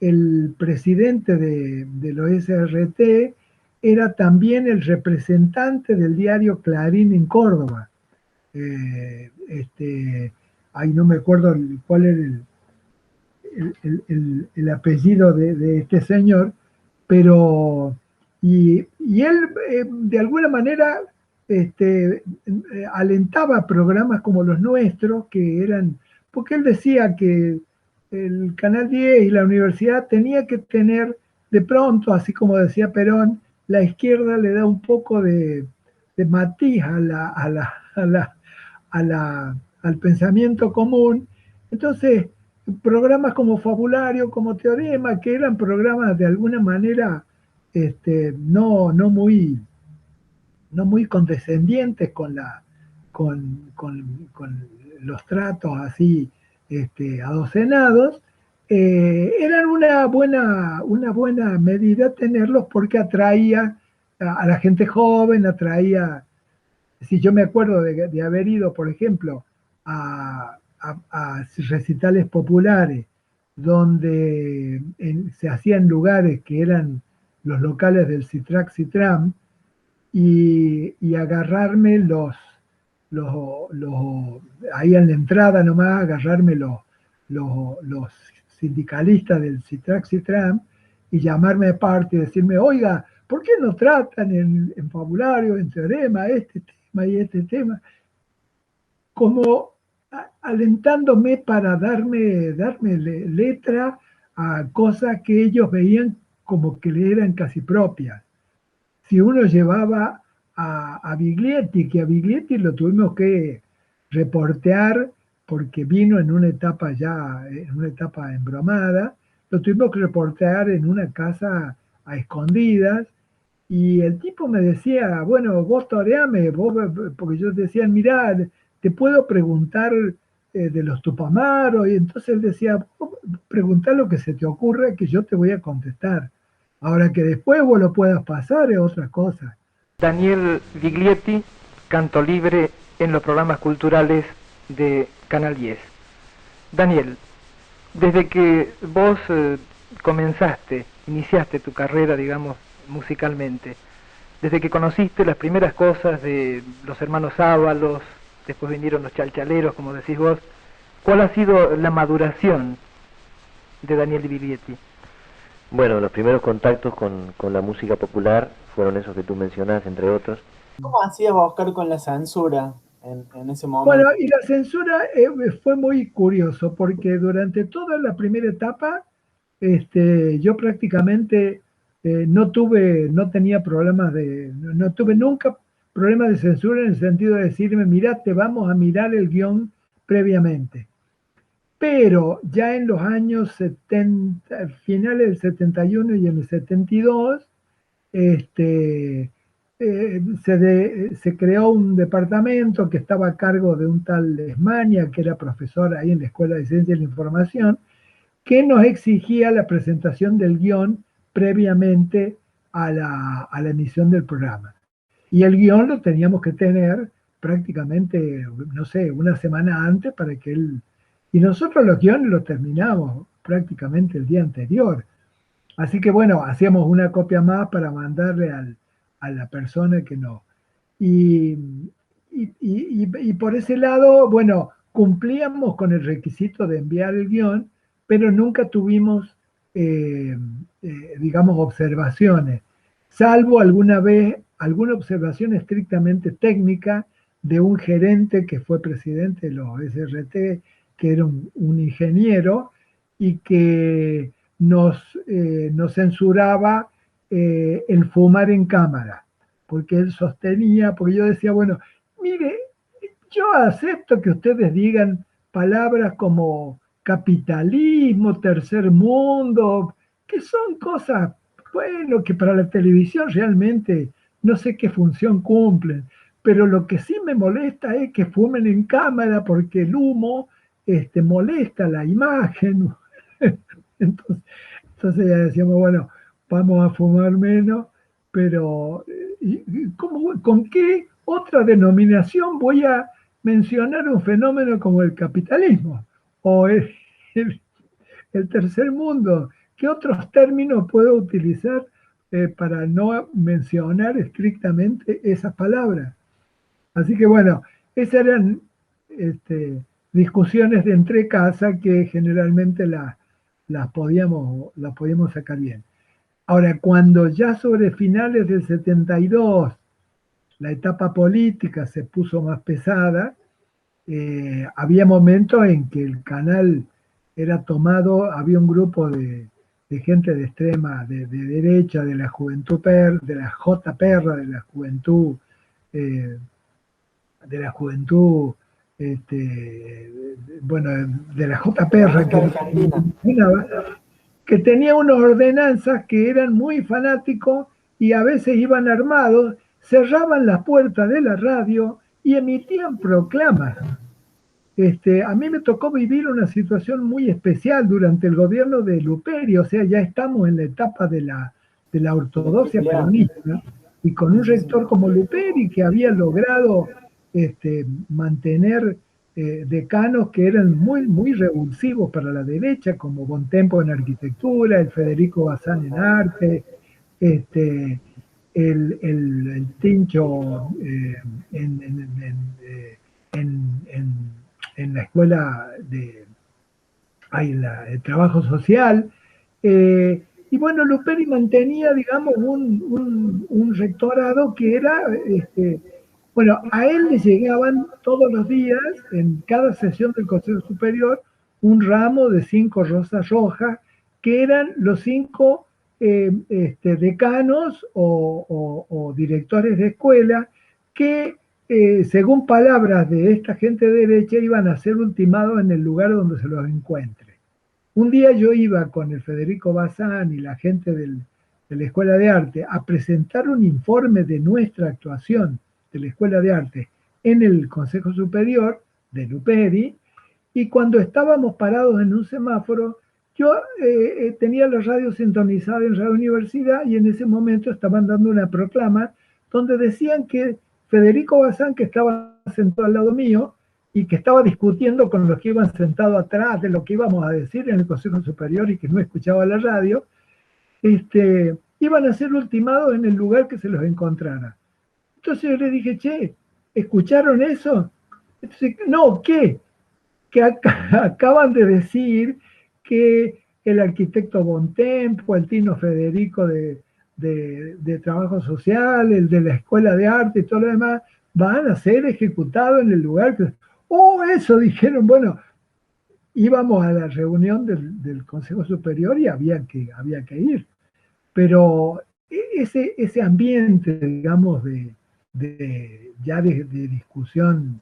el presidente de los SRT era también el representante del diario Clarín en Córdoba. Ahí no me acuerdo cuál era el apellido de este señor, pero, y él de alguna manera alentaba programas como los nuestros, que eran porque él decía que el Canal 10 y la universidad tenía que tener de pronto, así como decía Perón, la izquierda le da un poco de matiz al pensamiento común. Entonces, programas como Fabulario, como Teorema, que eran programas de alguna manera no muy condescendientes con los tratos así adocenados, eran una buena medida tenerlos porque atraía a la gente joven, atraía, si yo me acuerdo de haber ido, por ejemplo, a recitales populares donde se hacían lugares que eran los locales del Citrac Citram, y agarrarme ahí en la entrada nomás, agarrarme los sindicalistas del Citrac Citram y llamarme aparte y decirme, oiga, ¿por qué no tratan en Fabulario, en Teorema, este tema y este tema? Como alentándome para darme letra a cosas que ellos veían como que le eran casi propias. Si uno llevaba a Biglietti, que a Biglietti lo tuvimos que reportear porque vino en una etapa embromada, lo tuvimos que reportear en una casa a escondidas, y el tipo me decía, bueno, vos toreame, porque yo decía, mirá, te puedo preguntar de los Tupamaros, y entonces él decía, preguntá lo que se te ocurra, que yo te voy a contestar. Ahora que después vos lo puedas pasar es otra cosa. Daniel Biglietti, canto libre en los programas culturales de Canal 10. Daniel, desde que vos iniciaste tu carrera, digamos, musicalmente, desde que conociste las primeras cosas de los hermanos Ábalos, después vinieron los chalchaleros, como decís vos, ¿cuál ha sido la maduración de Daniel Biglietti? Bueno, los primeros contactos con la música popular fueron esos que tú mencionás, entre otros. ¿Cómo hacías, Oscar, con la censura en ese Bueno, momento? y la censura fue muy curioso porque durante toda la primera etapa yo prácticamente no tenía problemas no tuve nunca problemas de censura en el sentido de decirme, mirá, te vamos a mirar el guión previamente. Pero ya en los años 70, finales del 71 y en el 72, se creó un departamento que estaba a cargo de un tal Esmaña, que era profesor ahí en la Escuela de Ciencia de la Información, que nos exigía la presentación del guión previamente a la emisión del programa. Y el guión lo teníamos que tener prácticamente, no sé, una semana antes para que él... Y nosotros los guiones los terminamos prácticamente el día anterior. Así que bueno, hacíamos una copia más para mandarle a la persona que no. Y, y por ese lado, bueno, cumplíamos con el requisito de enviar el guión, pero nunca tuvimos, digamos, observaciones, salvo alguna vez, alguna observación estrictamente técnica de un gerente que fue presidente de los SRT, que era un ingeniero, y que nos censuraba el fumar en cámara, porque él sostenía, porque yo decía, bueno, mire, yo acepto que ustedes digan palabras como capitalismo, tercer mundo, que son cosas, bueno, que para la televisión realmente no sé qué función cumplen, pero lo que sí me molesta es que fumen en cámara porque el humo molesta la imagen. Entonces, entonces ya decíamos, bueno, vamos a fumar menos, pero ¿con qué otra denominación voy a mencionar un fenómeno como el capitalismo o el, el tercer mundo? ¿Qué otros términos puedo utilizar para no mencionar estrictamente esas palabras? Así que bueno, esas eran discusiones de entre casa que generalmente las podíamos sacar bien. Ahora, cuando ya sobre finales del 72 la etapa política se puso más pesada, había momentos en que el canal era tomado, había un grupo de gente de extrema, de derecha, de la juventud de la J perra, eh, de la juventud, este, bueno, de la J perra, Comunista Argentina. que tenía unas ordenanzas que eran muy fanáticos y a veces iban armados, cerraban las puertas de la radio y emitían proclamas. A mí me tocó vivir una situación muy especial durante el gobierno de Luperi, o sea, ya estamos en la etapa de la ortodoxia peronista, y con un rector como Luperi que había logrado mantener decanos que eran muy, muy revulsivos para la derecha, como Bontempo en arquitectura, el Federico Bazán en arte, este, el Tincho en la escuela el trabajo social. Y bueno, Luperi mantenía, digamos, un rectorado que era, bueno, a él le llegaban todos los días, en cada sesión del Consejo Superior, un ramo de 5 rosas rojas, que eran los 5 decanos o directores de escuela que según palabras de esta gente de derecha, iban a ser ultimados en el lugar donde se los encuentre. Un día yo iba con el Federico Bazán y la gente de la Escuela de Arte a presentar un informe de nuestra actuación de la Escuela de Arte en el Consejo Superior de Luperi, y cuando estábamos parados en un semáforo, yo tenía la radio sintonizada en Radio Universidad y en ese momento estaban dando una proclama donde decían que Federico Bazán, que estaba sentado al lado mío y que estaba discutiendo con los que iban sentados atrás de lo que íbamos a decir en el Consejo Superior y que no escuchaba la radio, iban a ser ultimados en el lugar que se los encontrara. Entonces yo le dije, che, ¿escucharon eso? Entonces, no, ¿qué? Que acaban de decir que el arquitecto Bontempo, el Tino Federico de Trabajo Social, el de la Escuela de Arte y todo lo demás, van a ser ejecutados en el lugar que... Oh, eso dijeron, bueno, íbamos a la reunión del Consejo Superior y había que ir. Pero ese ambiente, digamos, ya de discusión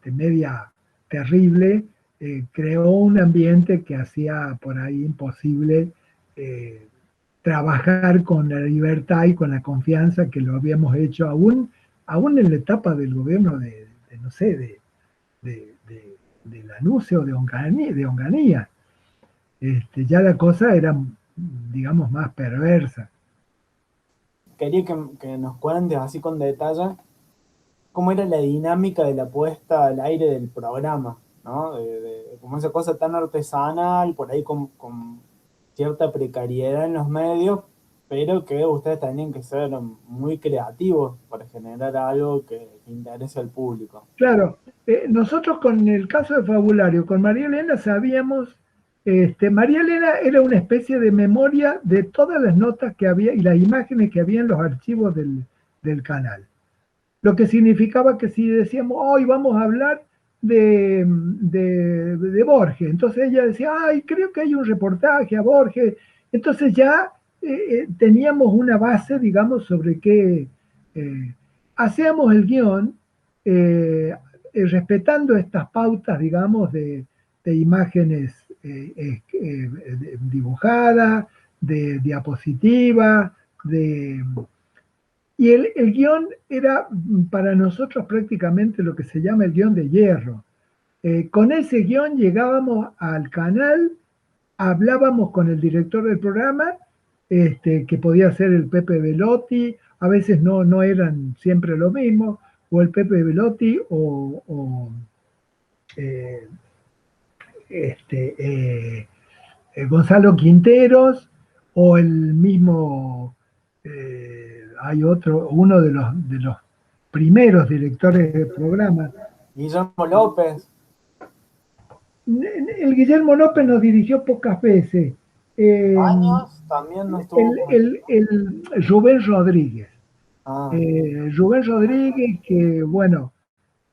media terrible, creó un ambiente que hacía por ahí imposible trabajar con la libertad y con la confianza que lo habíamos hecho aún en la etapa del gobierno no sé, de Lanusse o de Onganía. Ya la cosa era, digamos, más perversa. Quería que nos cuentes así con detalle cómo era la dinámica de la puesta al aire del programa, ¿no? Como esa cosa tan artesanal, por ahí con cierta precariedad en los medios, pero que ustedes tenían que ser muy creativos para generar algo que interese al público. Claro, nosotros con el caso de Fabulario, con María Elena sabíamos, María Elena era una especie de memoria de todas las notas que había y las imágenes que había en los archivos del canal. Lo que significaba que si decíamos, hoy vamos a hablar de Borges, entonces ella decía, ay, creo que hay un reportaje a Borges, entonces ya teníamos una base, digamos, sobre qué hacíamos el guión, respetando estas pautas, digamos, de imágenes dibujadas, de diapositivas, y el guión era para nosotros prácticamente lo que se llama el guión de hierro. Con ese guión llegábamos al canal, hablábamos con el director del programa, que podía ser el Pepe Velotti, a veces no eran siempre lo mismo, o el Pepe Velotti o Gonzalo Quinteros, o el mismo, hay uno de los primeros directores del programa. Guillermo López. El Guillermo López nos dirigió pocas veces. Años también no estuvo. Rubén Rodríguez. Ah. Rubén Rodríguez, que bueno,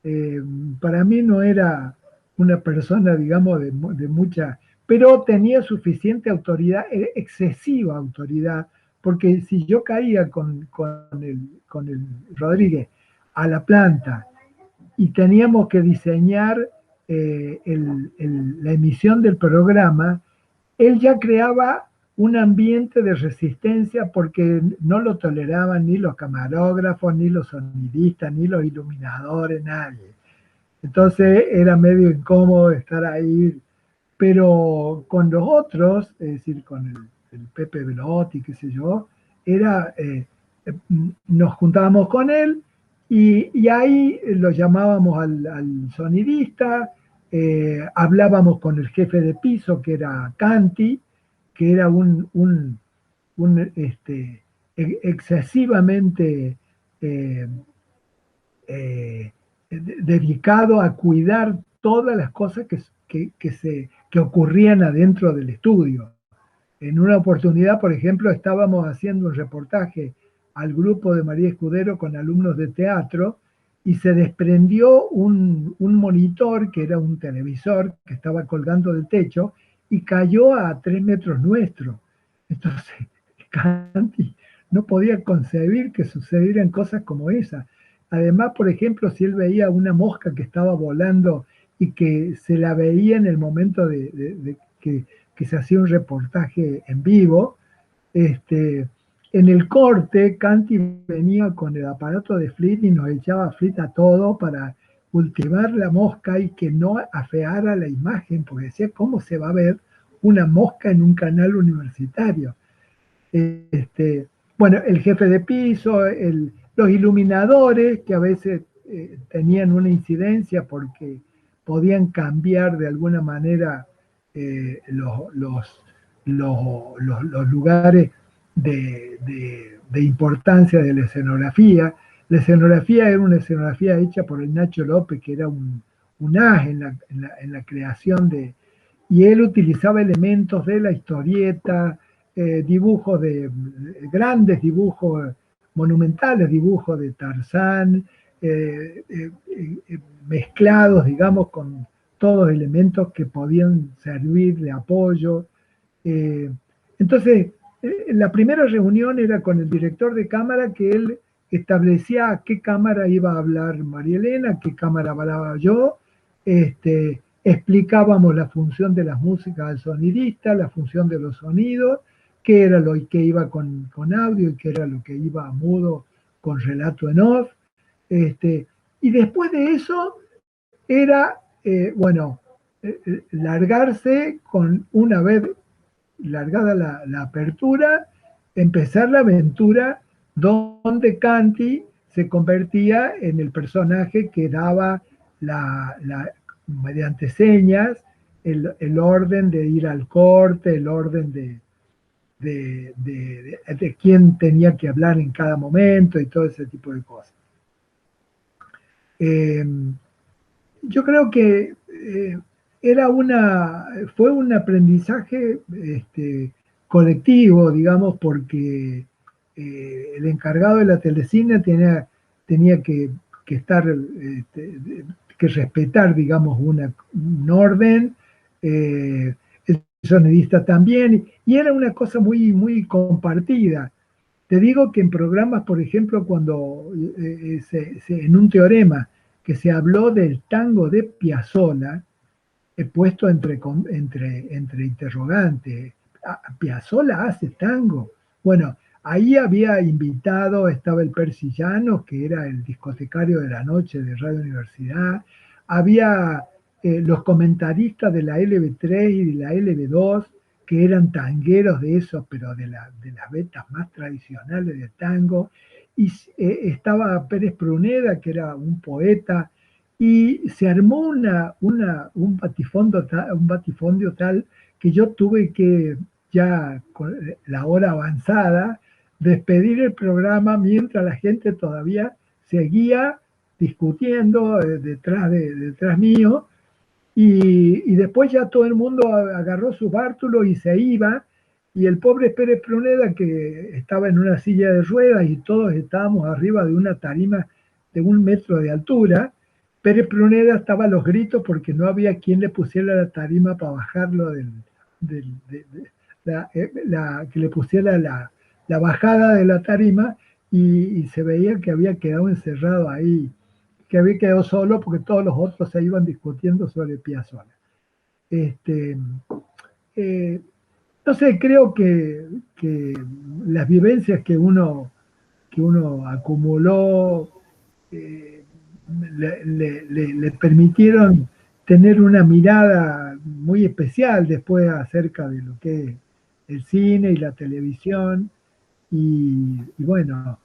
Eh, para mí no era una persona, digamos, de mucha, pero tenía suficiente autoridad, excesiva autoridad, porque si yo caía con el Rodríguez a la planta y teníamos que diseñar la emisión del programa, él ya creaba un ambiente de resistencia porque no lo toleraban ni los camarógrafos, ni los sonidistas, ni los iluminadores, nadie. Entonces era medio incómodo estar ahí, pero con los otros, es decir, con el Pepe Velotti, qué sé yo, era, nos juntábamos con él y ahí lo llamábamos al sonidista, hablábamos con el jefe de piso, que era Canti, que era excesivamente eh, eh, dedicado a cuidar todas las cosas que ocurrían adentro del estudio. En una oportunidad, por ejemplo, estábamos haciendo un reportaje al grupo de María Escudero con alumnos de teatro y se desprendió un monitor, que era un televisor que estaba colgando del techo, y cayó a 3 metros nuestro. Entonces, Canti no podía concebir que sucedieran cosas como esa. Además, por ejemplo, si él veía una mosca que estaba volando y que se la veía en el momento de que se hacía un reportaje en vivo, en el corte, Canti venía con el aparato de flit y nos echaba flit a todo para ultimar la mosca y que no afeara la imagen, porque decía, ¿cómo se va a ver una mosca en un canal universitario? Bueno, el jefe de piso, los iluminadores, que a veces tenían una incidencia porque podían cambiar de alguna manera los lugares de importancia de la escenografía. La escenografía era una escenografía hecha por el Nacho López, que era un as en la creación y él utilizaba elementos de la historieta, dibujos grandes dibujos monumentales, dibujos de Tarzán, mezclados, digamos, con todos elementos que podían servir de apoyo. Eh, entonces, la primera reunión era con el director de cámara, que él establecía a qué cámara iba a hablar María Elena, qué cámara hablaba yo, explicábamos la función de las músicas al sonidista, la función de los sonidos, qué era lo que iba con audio y qué era lo que iba a mudo con relato en off. Y después de eso era, largarse con una vez largada la apertura, empezar la aventura donde Canti se convertía en el personaje que daba mediante señas el orden de ir al corte, el orden de quién tenía que hablar en cada momento y todo ese tipo de cosas. Yo creo que fue un aprendizaje colectivo, digamos, porque el encargado de la telecine tenía que estar, que respetar, digamos, un orden, el sonidista también, y era una cosa muy, muy compartida. Te digo que en programas, por ejemplo, cuando en un teorema que se habló del tango de Piazzolla, he puesto entre interrogantes, ¿Piazzolla hace tango? Bueno, ahí había invitado, estaba el Percy Llanos, que era el discotecario de la noche de Radio Universidad, había los comentaristas de la LB3 y de la LB2, que eran tangueros de esos, pero de las vetas más tradicionales de tango, y estaba Pérez Pruneda, que era un poeta, y se armó un batifondio tal que yo tuve que, ya con la hora avanzada, despedir el programa mientras la gente todavía seguía discutiendo detrás mío, y después ya todo el mundo agarró su bártulo y se iba, y el pobre Pérez Pruneda, que estaba en una silla de ruedas y todos estábamos arriba de una tarima de 1 metro de altura, Pérez Pruneda estaba a los gritos porque no había quien le pusiera la tarima para bajarlo que le pusiera la bajada de la tarima y se veía que había quedado encerrado ahí, que había quedado solo porque todos los otros se iban discutiendo sobre Piazzolla. Este, eh, no sé, creo que las vivencias que uno acumuló eh, le permitieron tener una mirada muy especial después acerca de lo que es el cine y la televisión y bueno,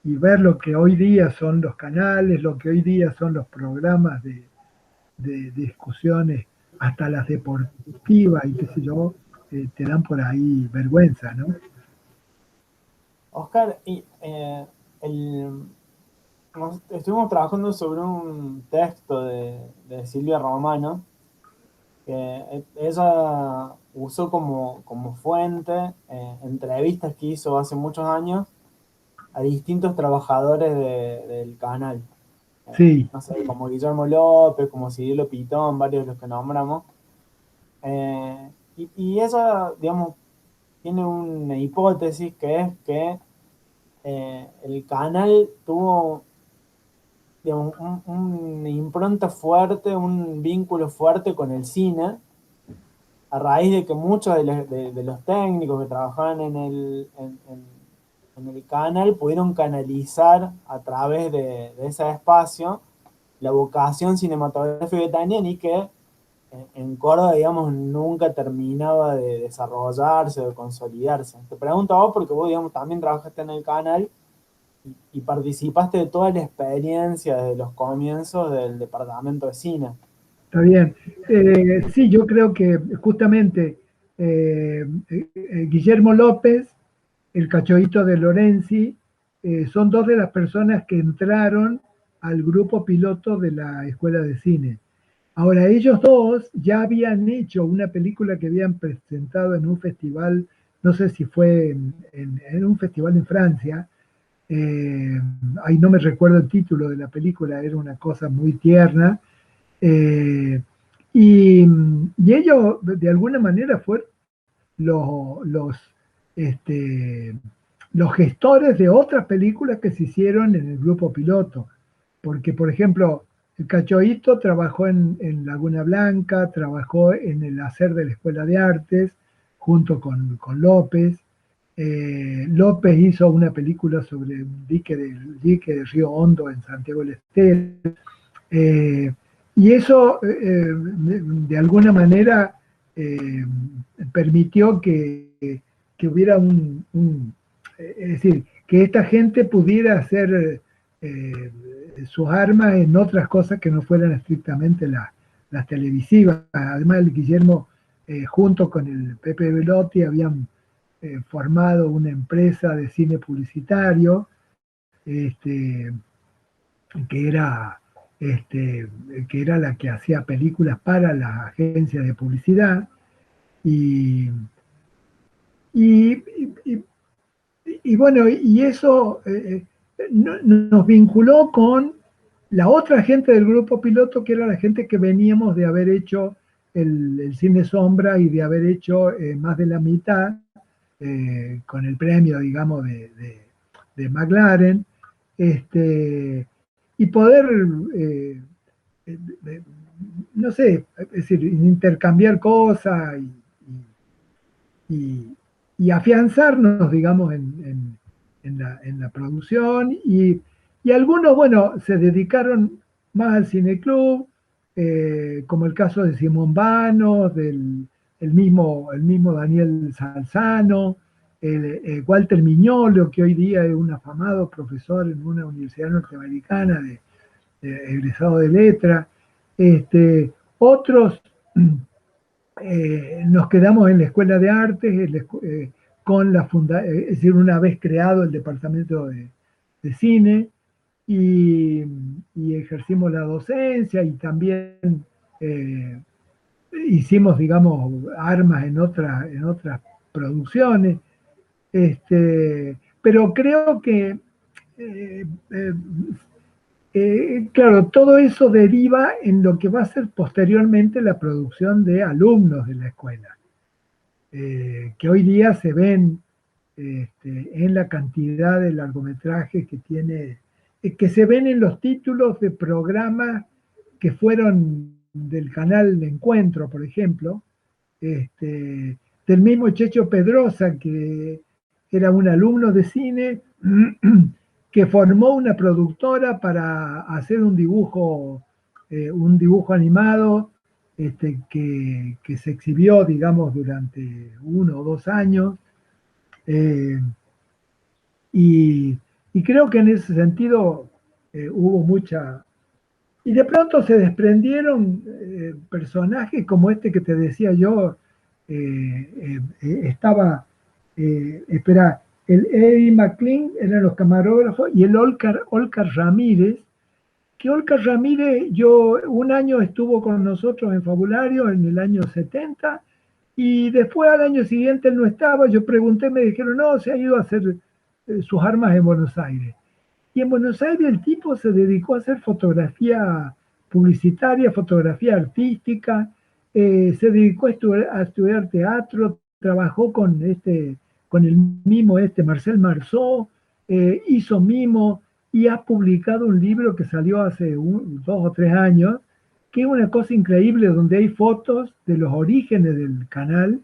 y ver lo que hoy día son los canales, lo que hoy día son los programas de discusiones, hasta las deportivas y qué sé yo, te dan por ahí vergüenza, ¿no? Oscar, estuvimos trabajando sobre un texto de Silvia Romano, que ella usó como fuente entrevistas que hizo hace muchos años a distintos trabajadores del canal. Sí, No sé, como Guillermo López, como Cirilo Pitón, varios de los que nombramos. Y ella, digamos, tiene una hipótesis que es que el canal tuvo, digamos, una impronta fuerte, un vínculo fuerte con el cine, a raíz de que muchos de los técnicos que trabajaban en el canal pudieron canalizar a través de ese espacio la vocación cinematográfica que tenían y que en Córdoba, digamos, nunca terminaba de desarrollarse, de consolidarse. Te pregunto a vos porque vos, digamos, también trabajaste en el canal y participaste de toda la experiencia desde los comienzos del departamento de cine. está bien. Sí, yo creo que justamente Guillermo López, el Cachoito de Lorenzi, son dos de las personas que entraron al grupo piloto de la Escuela de Cine. Ahora, ellos dos ya habían hecho una película que habían presentado en un festival, no sé si fue en un festival en Francia, ahí no me recuerdo el título de la película, era una cosa muy tierna, eh, y ellos de alguna manera fueron los, los, este, los gestores de otras películas que se hicieron en el grupo piloto. Porque, por ejemplo, el Cachoito trabajó en Laguna Blanca, trabajó en el hacer de la Escuela de Artes, junto con López. López hizo una película sobre un dique de Río Hondo en Santiago del Estero. Eh, y eso, de alguna manera, eh, permitió que hubiera es decir, que esta gente pudiera hacer sus armas en otras cosas que no fueran estrictamente las televisivas. Además, el Guillermo, junto con el Pepe Velotti, habían formado una empresa de cine publicitario, este, que era, este, que era la que hacía películas para las agencias de publicidad. Y, y, y, y bueno, y eso nos vinculó con la otra gente del grupo piloto, que era la gente que veníamos de haber hecho el cine sombra y de haber hecho más de la mitad con el premio, digamos, de McLaren, y poder, eh, eh, no sé, es decir, intercambiar cosas y, y afianzarnos, digamos, en la producción. Y algunos, bueno, se dedicaron más al cineclub, como el caso de Simón Banos, el mismo Daniel Salzano, Walter Miñolo, que hoy día es un afamado profesor en una universidad norteamericana egresado de letra. Otros nos quedamos en la Escuela de Artes, con es decir, una vez creado el departamento de cine, y, y, ejercimos la docencia y también hicimos, digamos, armas en otras producciones. Pero creo que eh, eh, claro, todo eso deriva en lo que va a ser posteriormente la producción de alumnos de la escuela, que hoy día se ven en la cantidad de largometrajes que tiene, que se ven en los títulos de programas que fueron del canal de Encuentro, por ejemplo, del mismo Checho Pedrosa, que era un alumno de cine que formó una productora para hacer un dibujo animado que se exhibió, digamos, durante 1 o 2 años. Eh, y, y, creo que en ese sentido hubo mucha... Y de pronto se desprendieron personajes como este que te decía yo, espera, el Eddie McLean eran los camarógrafos y el Olcar Ramírez, que Olcar Ramírez, un año estuvo con nosotros en Fabulario en el año 70 y después al año siguiente él no estaba, yo pregunté, me dijeron, no, se ha ido a hacer sus armas en Buenos Aires. Y en Buenos Aires el tipo se dedicó a hacer fotografía publicitaria, fotografía artística, se dedicó a estudiar teatro, trabajó con el mimo Marcel Marceau, hizo mimo y ha publicado un libro que salió hace 2 o 3 años, que es una cosa increíble, donde hay fotos de los orígenes del canal.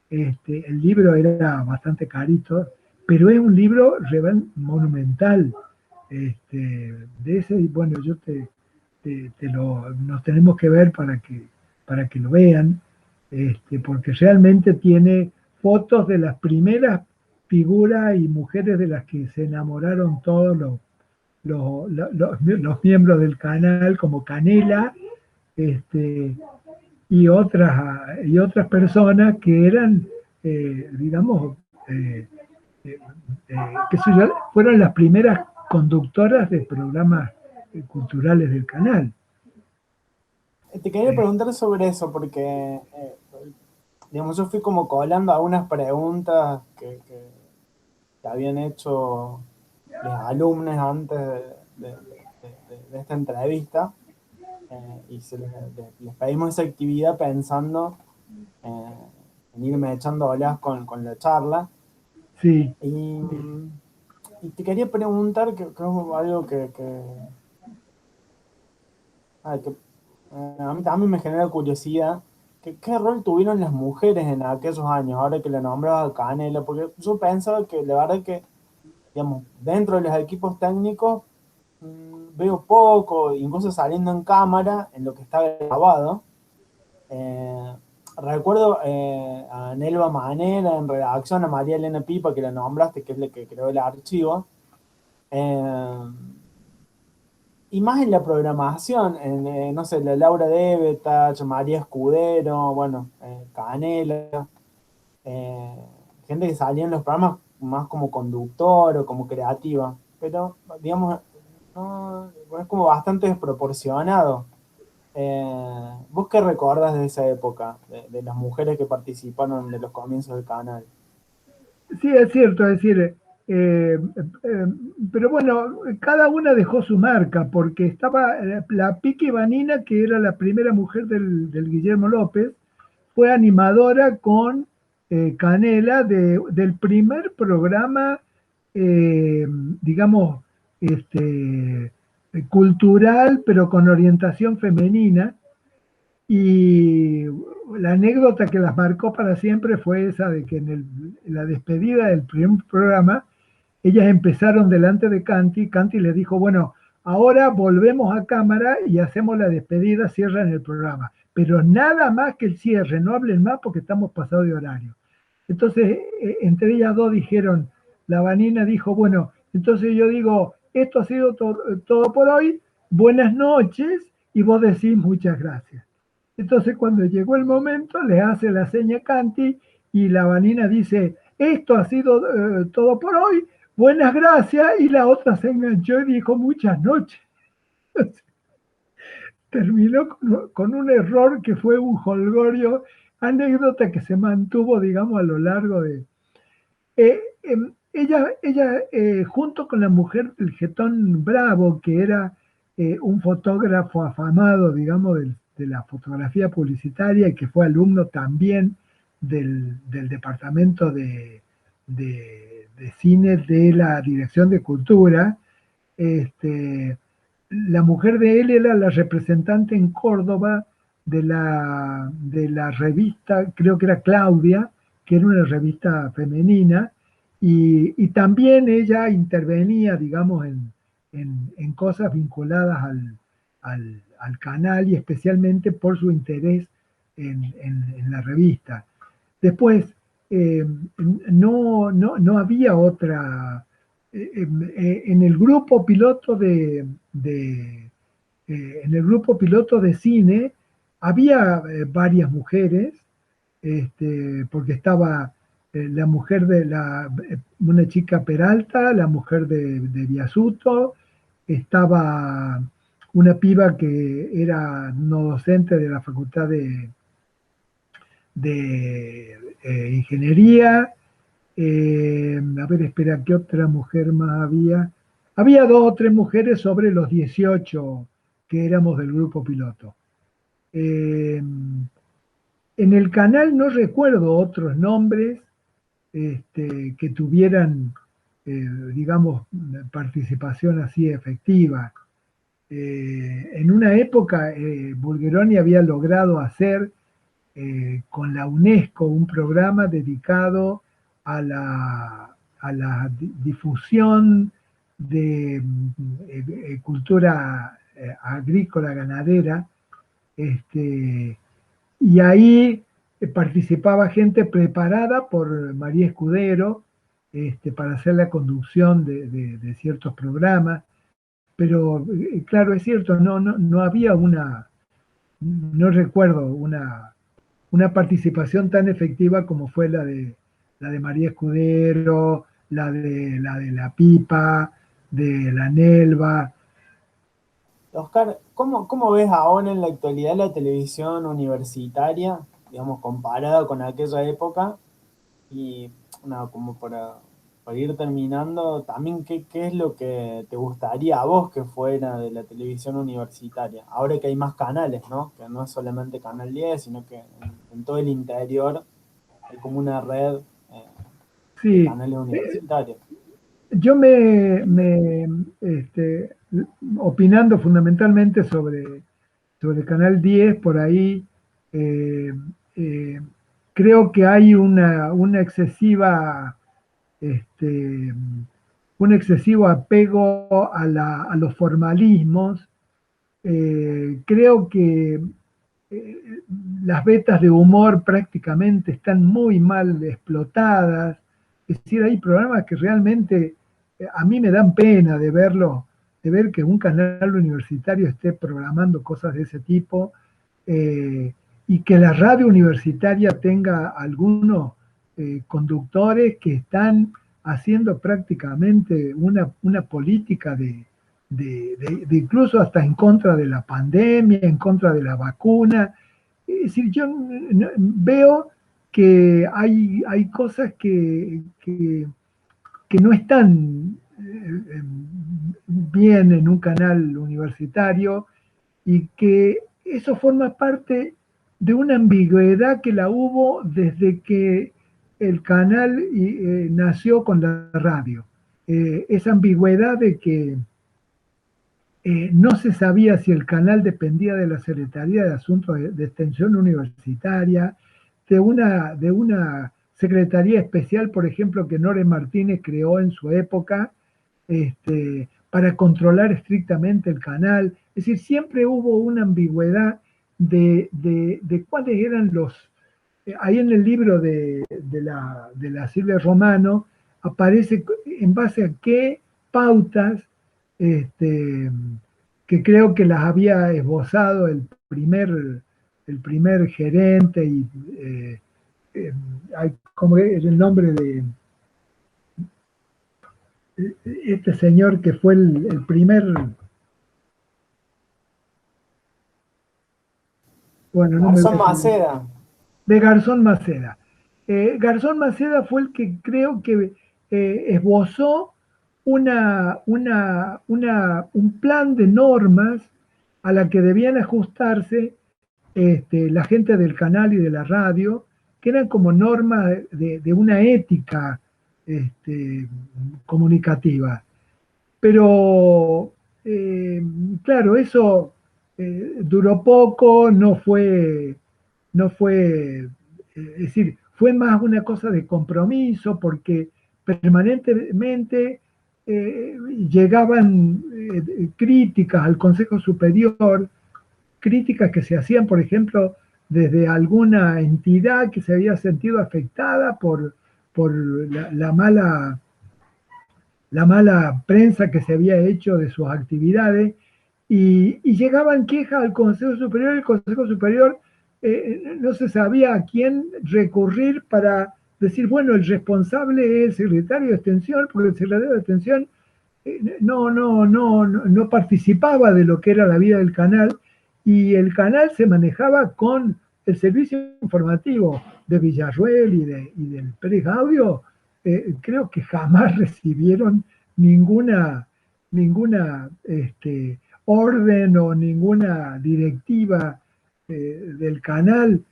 El libro era bastante carito, pero es un libro monumental. De ese, bueno, nos tenemos que ver para que lo vean, porque realmente tiene fotos de las primeras figuras y mujeres de las que se enamoraron todos los miembros del canal, como Canela, y otras personas que eran, digamos, que fueron las primeras conductoras de programas culturales del canal. Te quería preguntar sobre eso, porque, digamos, yo fui como colando algunas preguntas que habían hecho los alumnos antes de esta entrevista, y les pedimos esa actividad pensando en irme echando olas con la charla. Sí. Y te quería preguntar, que es algo que a mí también me genera curiosidad, ¿qué rol tuvieron las mujeres en aquellos años, ahora que le nombraba a Canela? Porque yo pensaba que la verdad que, digamos, dentro de los equipos técnicos veo poco, incluso saliendo en cámara, en lo que está grabado. Recuerdo a Nelva Manera en redacción, a María Elena Pipa, que la nombraste, que es la que creó el archivo. Y más en la programación, no sé, la Laura Debetach, María Escudero, bueno, Canela, gente que salía en los programas más como conductor o como creativa, pero digamos, no, es como bastante desproporcionado. ¿Vos qué recordás de esa época, de las mujeres que participaron de los comienzos del canal? Sí, es cierto, es decir, pero bueno, cada una dejó su marca, porque estaba la Piqui Vanina, que era la primera mujer del Guillermo López, fue animadora con Canela del primer programa, digamos, cultural, pero con orientación femenina. Y la anécdota que las marcó para siempre fue esa de que en la despedida del primer programa, ellas empezaron delante de Canti. Canti les dijo, bueno, ahora volvemos a cámara y hacemos la despedida, cierran el programa. Pero nada más que el cierre, no hablen más porque estamos pasados de horario. Entonces, entre ellas dos dijeron, la Vanina dijo, bueno, entonces yo digo, esto ha sido todo por hoy, buenas noches, y vos decís muchas gracias. Entonces, cuando llegó el momento, le hace la seña Canti y la Vanina dice, esto ha sido todo por hoy, buenas gracias, y la otra se enganchó y dijo muchas noches. Terminó con un error que fue un jolgorio, anécdota que se mantuvo, digamos, a lo largo de... ella junto con la mujer del Getón Bravo, que era un fotógrafo afamado, digamos, de la fotografía publicitaria y que fue alumno también del departamento de cine de la Dirección de Cultura. La mujer de él era la representante en Córdoba de la revista, creo que era Claudia, que era una revista femenina, y también ella intervenía, digamos, en cosas vinculadas al canal y especialmente por su interés en la revista. Después, no había otra. En el grupo piloto en el grupo piloto de cine había varias mujeres, porque estaba la mujer una chica Peralta, la mujer de Biasuto, estaba una piba que era no docente de la Facultad de Ingeniería. A ver, espera, ¿qué otra mujer más había? Había 2 o 3 mujeres sobre los 18 que éramos del grupo piloto. En el canal no recuerdo otros nombres que tuvieran, digamos, participación así efectiva. En una época, Bulgeroni había logrado hacer con la UNESCO un programa dedicado a la difusión de cultura agrícola, ganadera, y ahí participaba gente preparada por María Escudero para hacer la conducción de ciertos programas, pero claro, es cierto, no había no recuerdo una participación tan efectiva como fue la de María Escudero, la de la Pipa, de la Nelva. Oscar, ¿cómo ves ahora en la actualidad la televisión universitaria, digamos, comparada con aquella época? Y nada, como para ir terminando, también ¿qué es lo que te gustaría a vos que fuera de la televisión universitaria? Ahora que hay más canales, ¿no? Que no es solamente Canal 10, sino que en todo el interior hay como una red de Sí, canales universitarios. yo opinando fundamentalmente sobre Canal 10, por ahí, eh, eh, creo que hay una excesiva, este, un excesivo apego a los formalismos. Creo que eh, las vetas de humor prácticamente están muy mal explotadas. Es decir, hay programas que realmente a mí me dan pena de verlo, de ver que un canal universitario esté programando cosas de ese tipo, y que la radio universitaria tenga algunos conductores que están haciendo prácticamente una política de incluso hasta en contra de la pandemia, en contra de la vacuna. Es decir, yo veo que hay cosas que no están bien en un canal universitario y que eso forma parte de una ambigüedad que la hubo desde que el canal nació con la radio. Esa ambigüedad de que no se sabía si el canal dependía de la Secretaría de Asuntos de Extensión Universitaria, de una secretaría especial, por ejemplo, que Nore Martínez creó en su época, para controlar estrictamente el canal. Es decir, siempre hubo una ambigüedad de cuáles eran ahí en el libro de la Silvia Romano aparece en base a qué pautas, que creo que las había esbozado el primer gerente, y ¿cómo es el nombre de este señor que fue el primer? Bueno, no me Garzón voy a... Maceda. De Garzón Maceda. Garzón Maceda fue el que creo que esbozó un plan de normas a la que debían ajustarse la gente del canal y de la radio, que eran como normas de una ética comunicativa. Pero, claro, eso duró poco, es decir, fue más una cosa de compromiso, porque permanentemente llegaban críticas al Consejo Superior, críticas que se hacían, por ejemplo, desde alguna entidad que se había sentido afectada por la mala prensa que se había hecho de sus actividades, y llegaban quejas al Consejo Superior, y el Consejo Superior no se sabía a quién recurrir para decir, bueno, el responsable es el secretario de Extensión, porque el secretario de Extensión no participaba de lo que era la vida del canal, y el canal se manejaba con el servicio informativo de Villarruel y del Pérez Gaudio. Creo que jamás recibieron ninguna orden o ninguna directiva del canal,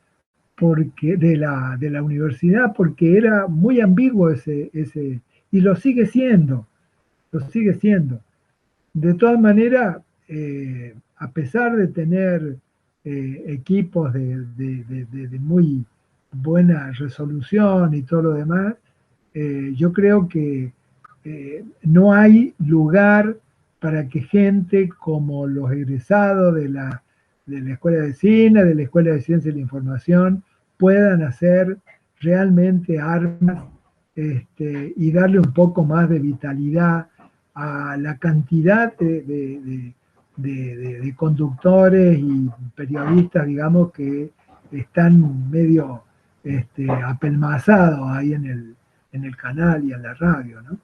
de la universidad, porque era muy ambiguo y lo sigue siendo, lo sigue siendo. De todas maneras, a pesar de tener equipos de muy buena resolución y todo lo demás, yo creo que no hay lugar para que gente como los egresados de la Escuela de Cine, de la Escuela de Ciencia de la Información, puedan hacer realmente armas y darle un poco más de vitalidad a la cantidad de conductores y periodistas, digamos, que están medio apelmazados ahí en el canal y en la radio, ¿no?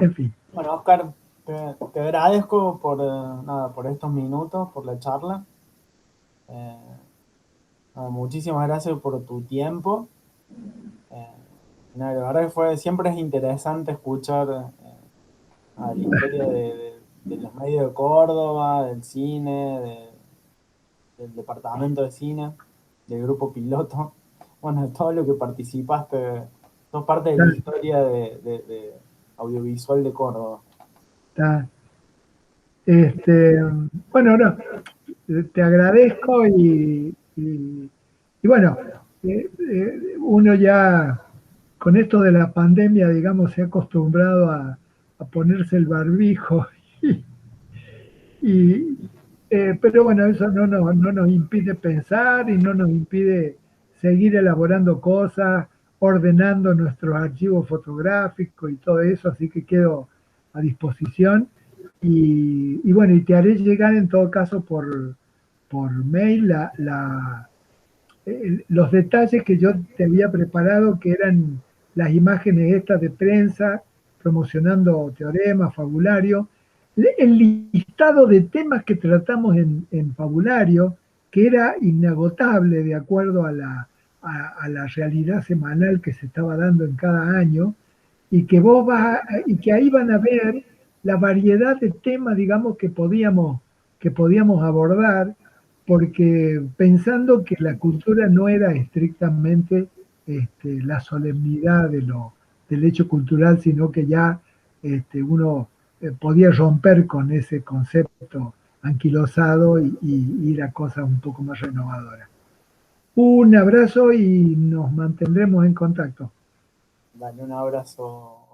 En fin. Bueno, Oscar, te agradezco por, nada, por estos minutos, por la charla. Muchísimas gracias por tu tiempo. La verdad que siempre es interesante escuchar la historia de los medios de Córdoba, del cine, del departamento de cine, del grupo piloto. Bueno, de todo lo que participaste, sos parte de la historia de audiovisual de Córdoba. Está. Bueno, no, te agradezco y bueno, uno ya con esto de la pandemia, digamos, se ha acostumbrado a ponerse el barbijo, pero bueno, eso no nos impide pensar y no nos impide seguir elaborando cosas, ordenando nuestros archivos fotográficos y todo eso, así que quedo a disposición. Y bueno, y te haré llegar en todo caso por mail los detalles que yo te había preparado, que eran las imágenes estas de prensa promocionando Teorema, Fabulario, el listado de temas que tratamos en Fabulario, que era inagotable de acuerdo a la realidad semanal que se estaba dando en cada año, y que ahí van a ver la variedad de temas, digamos, que podíamos abordar, porque pensando que la cultura no era estrictamente la solemnidad del hecho cultural, sino que ya uno podía romper con ese concepto anquilosado y ir a cosas un poco más renovadoras. Un abrazo y nos mantendremos en contacto. Dale un abrazo.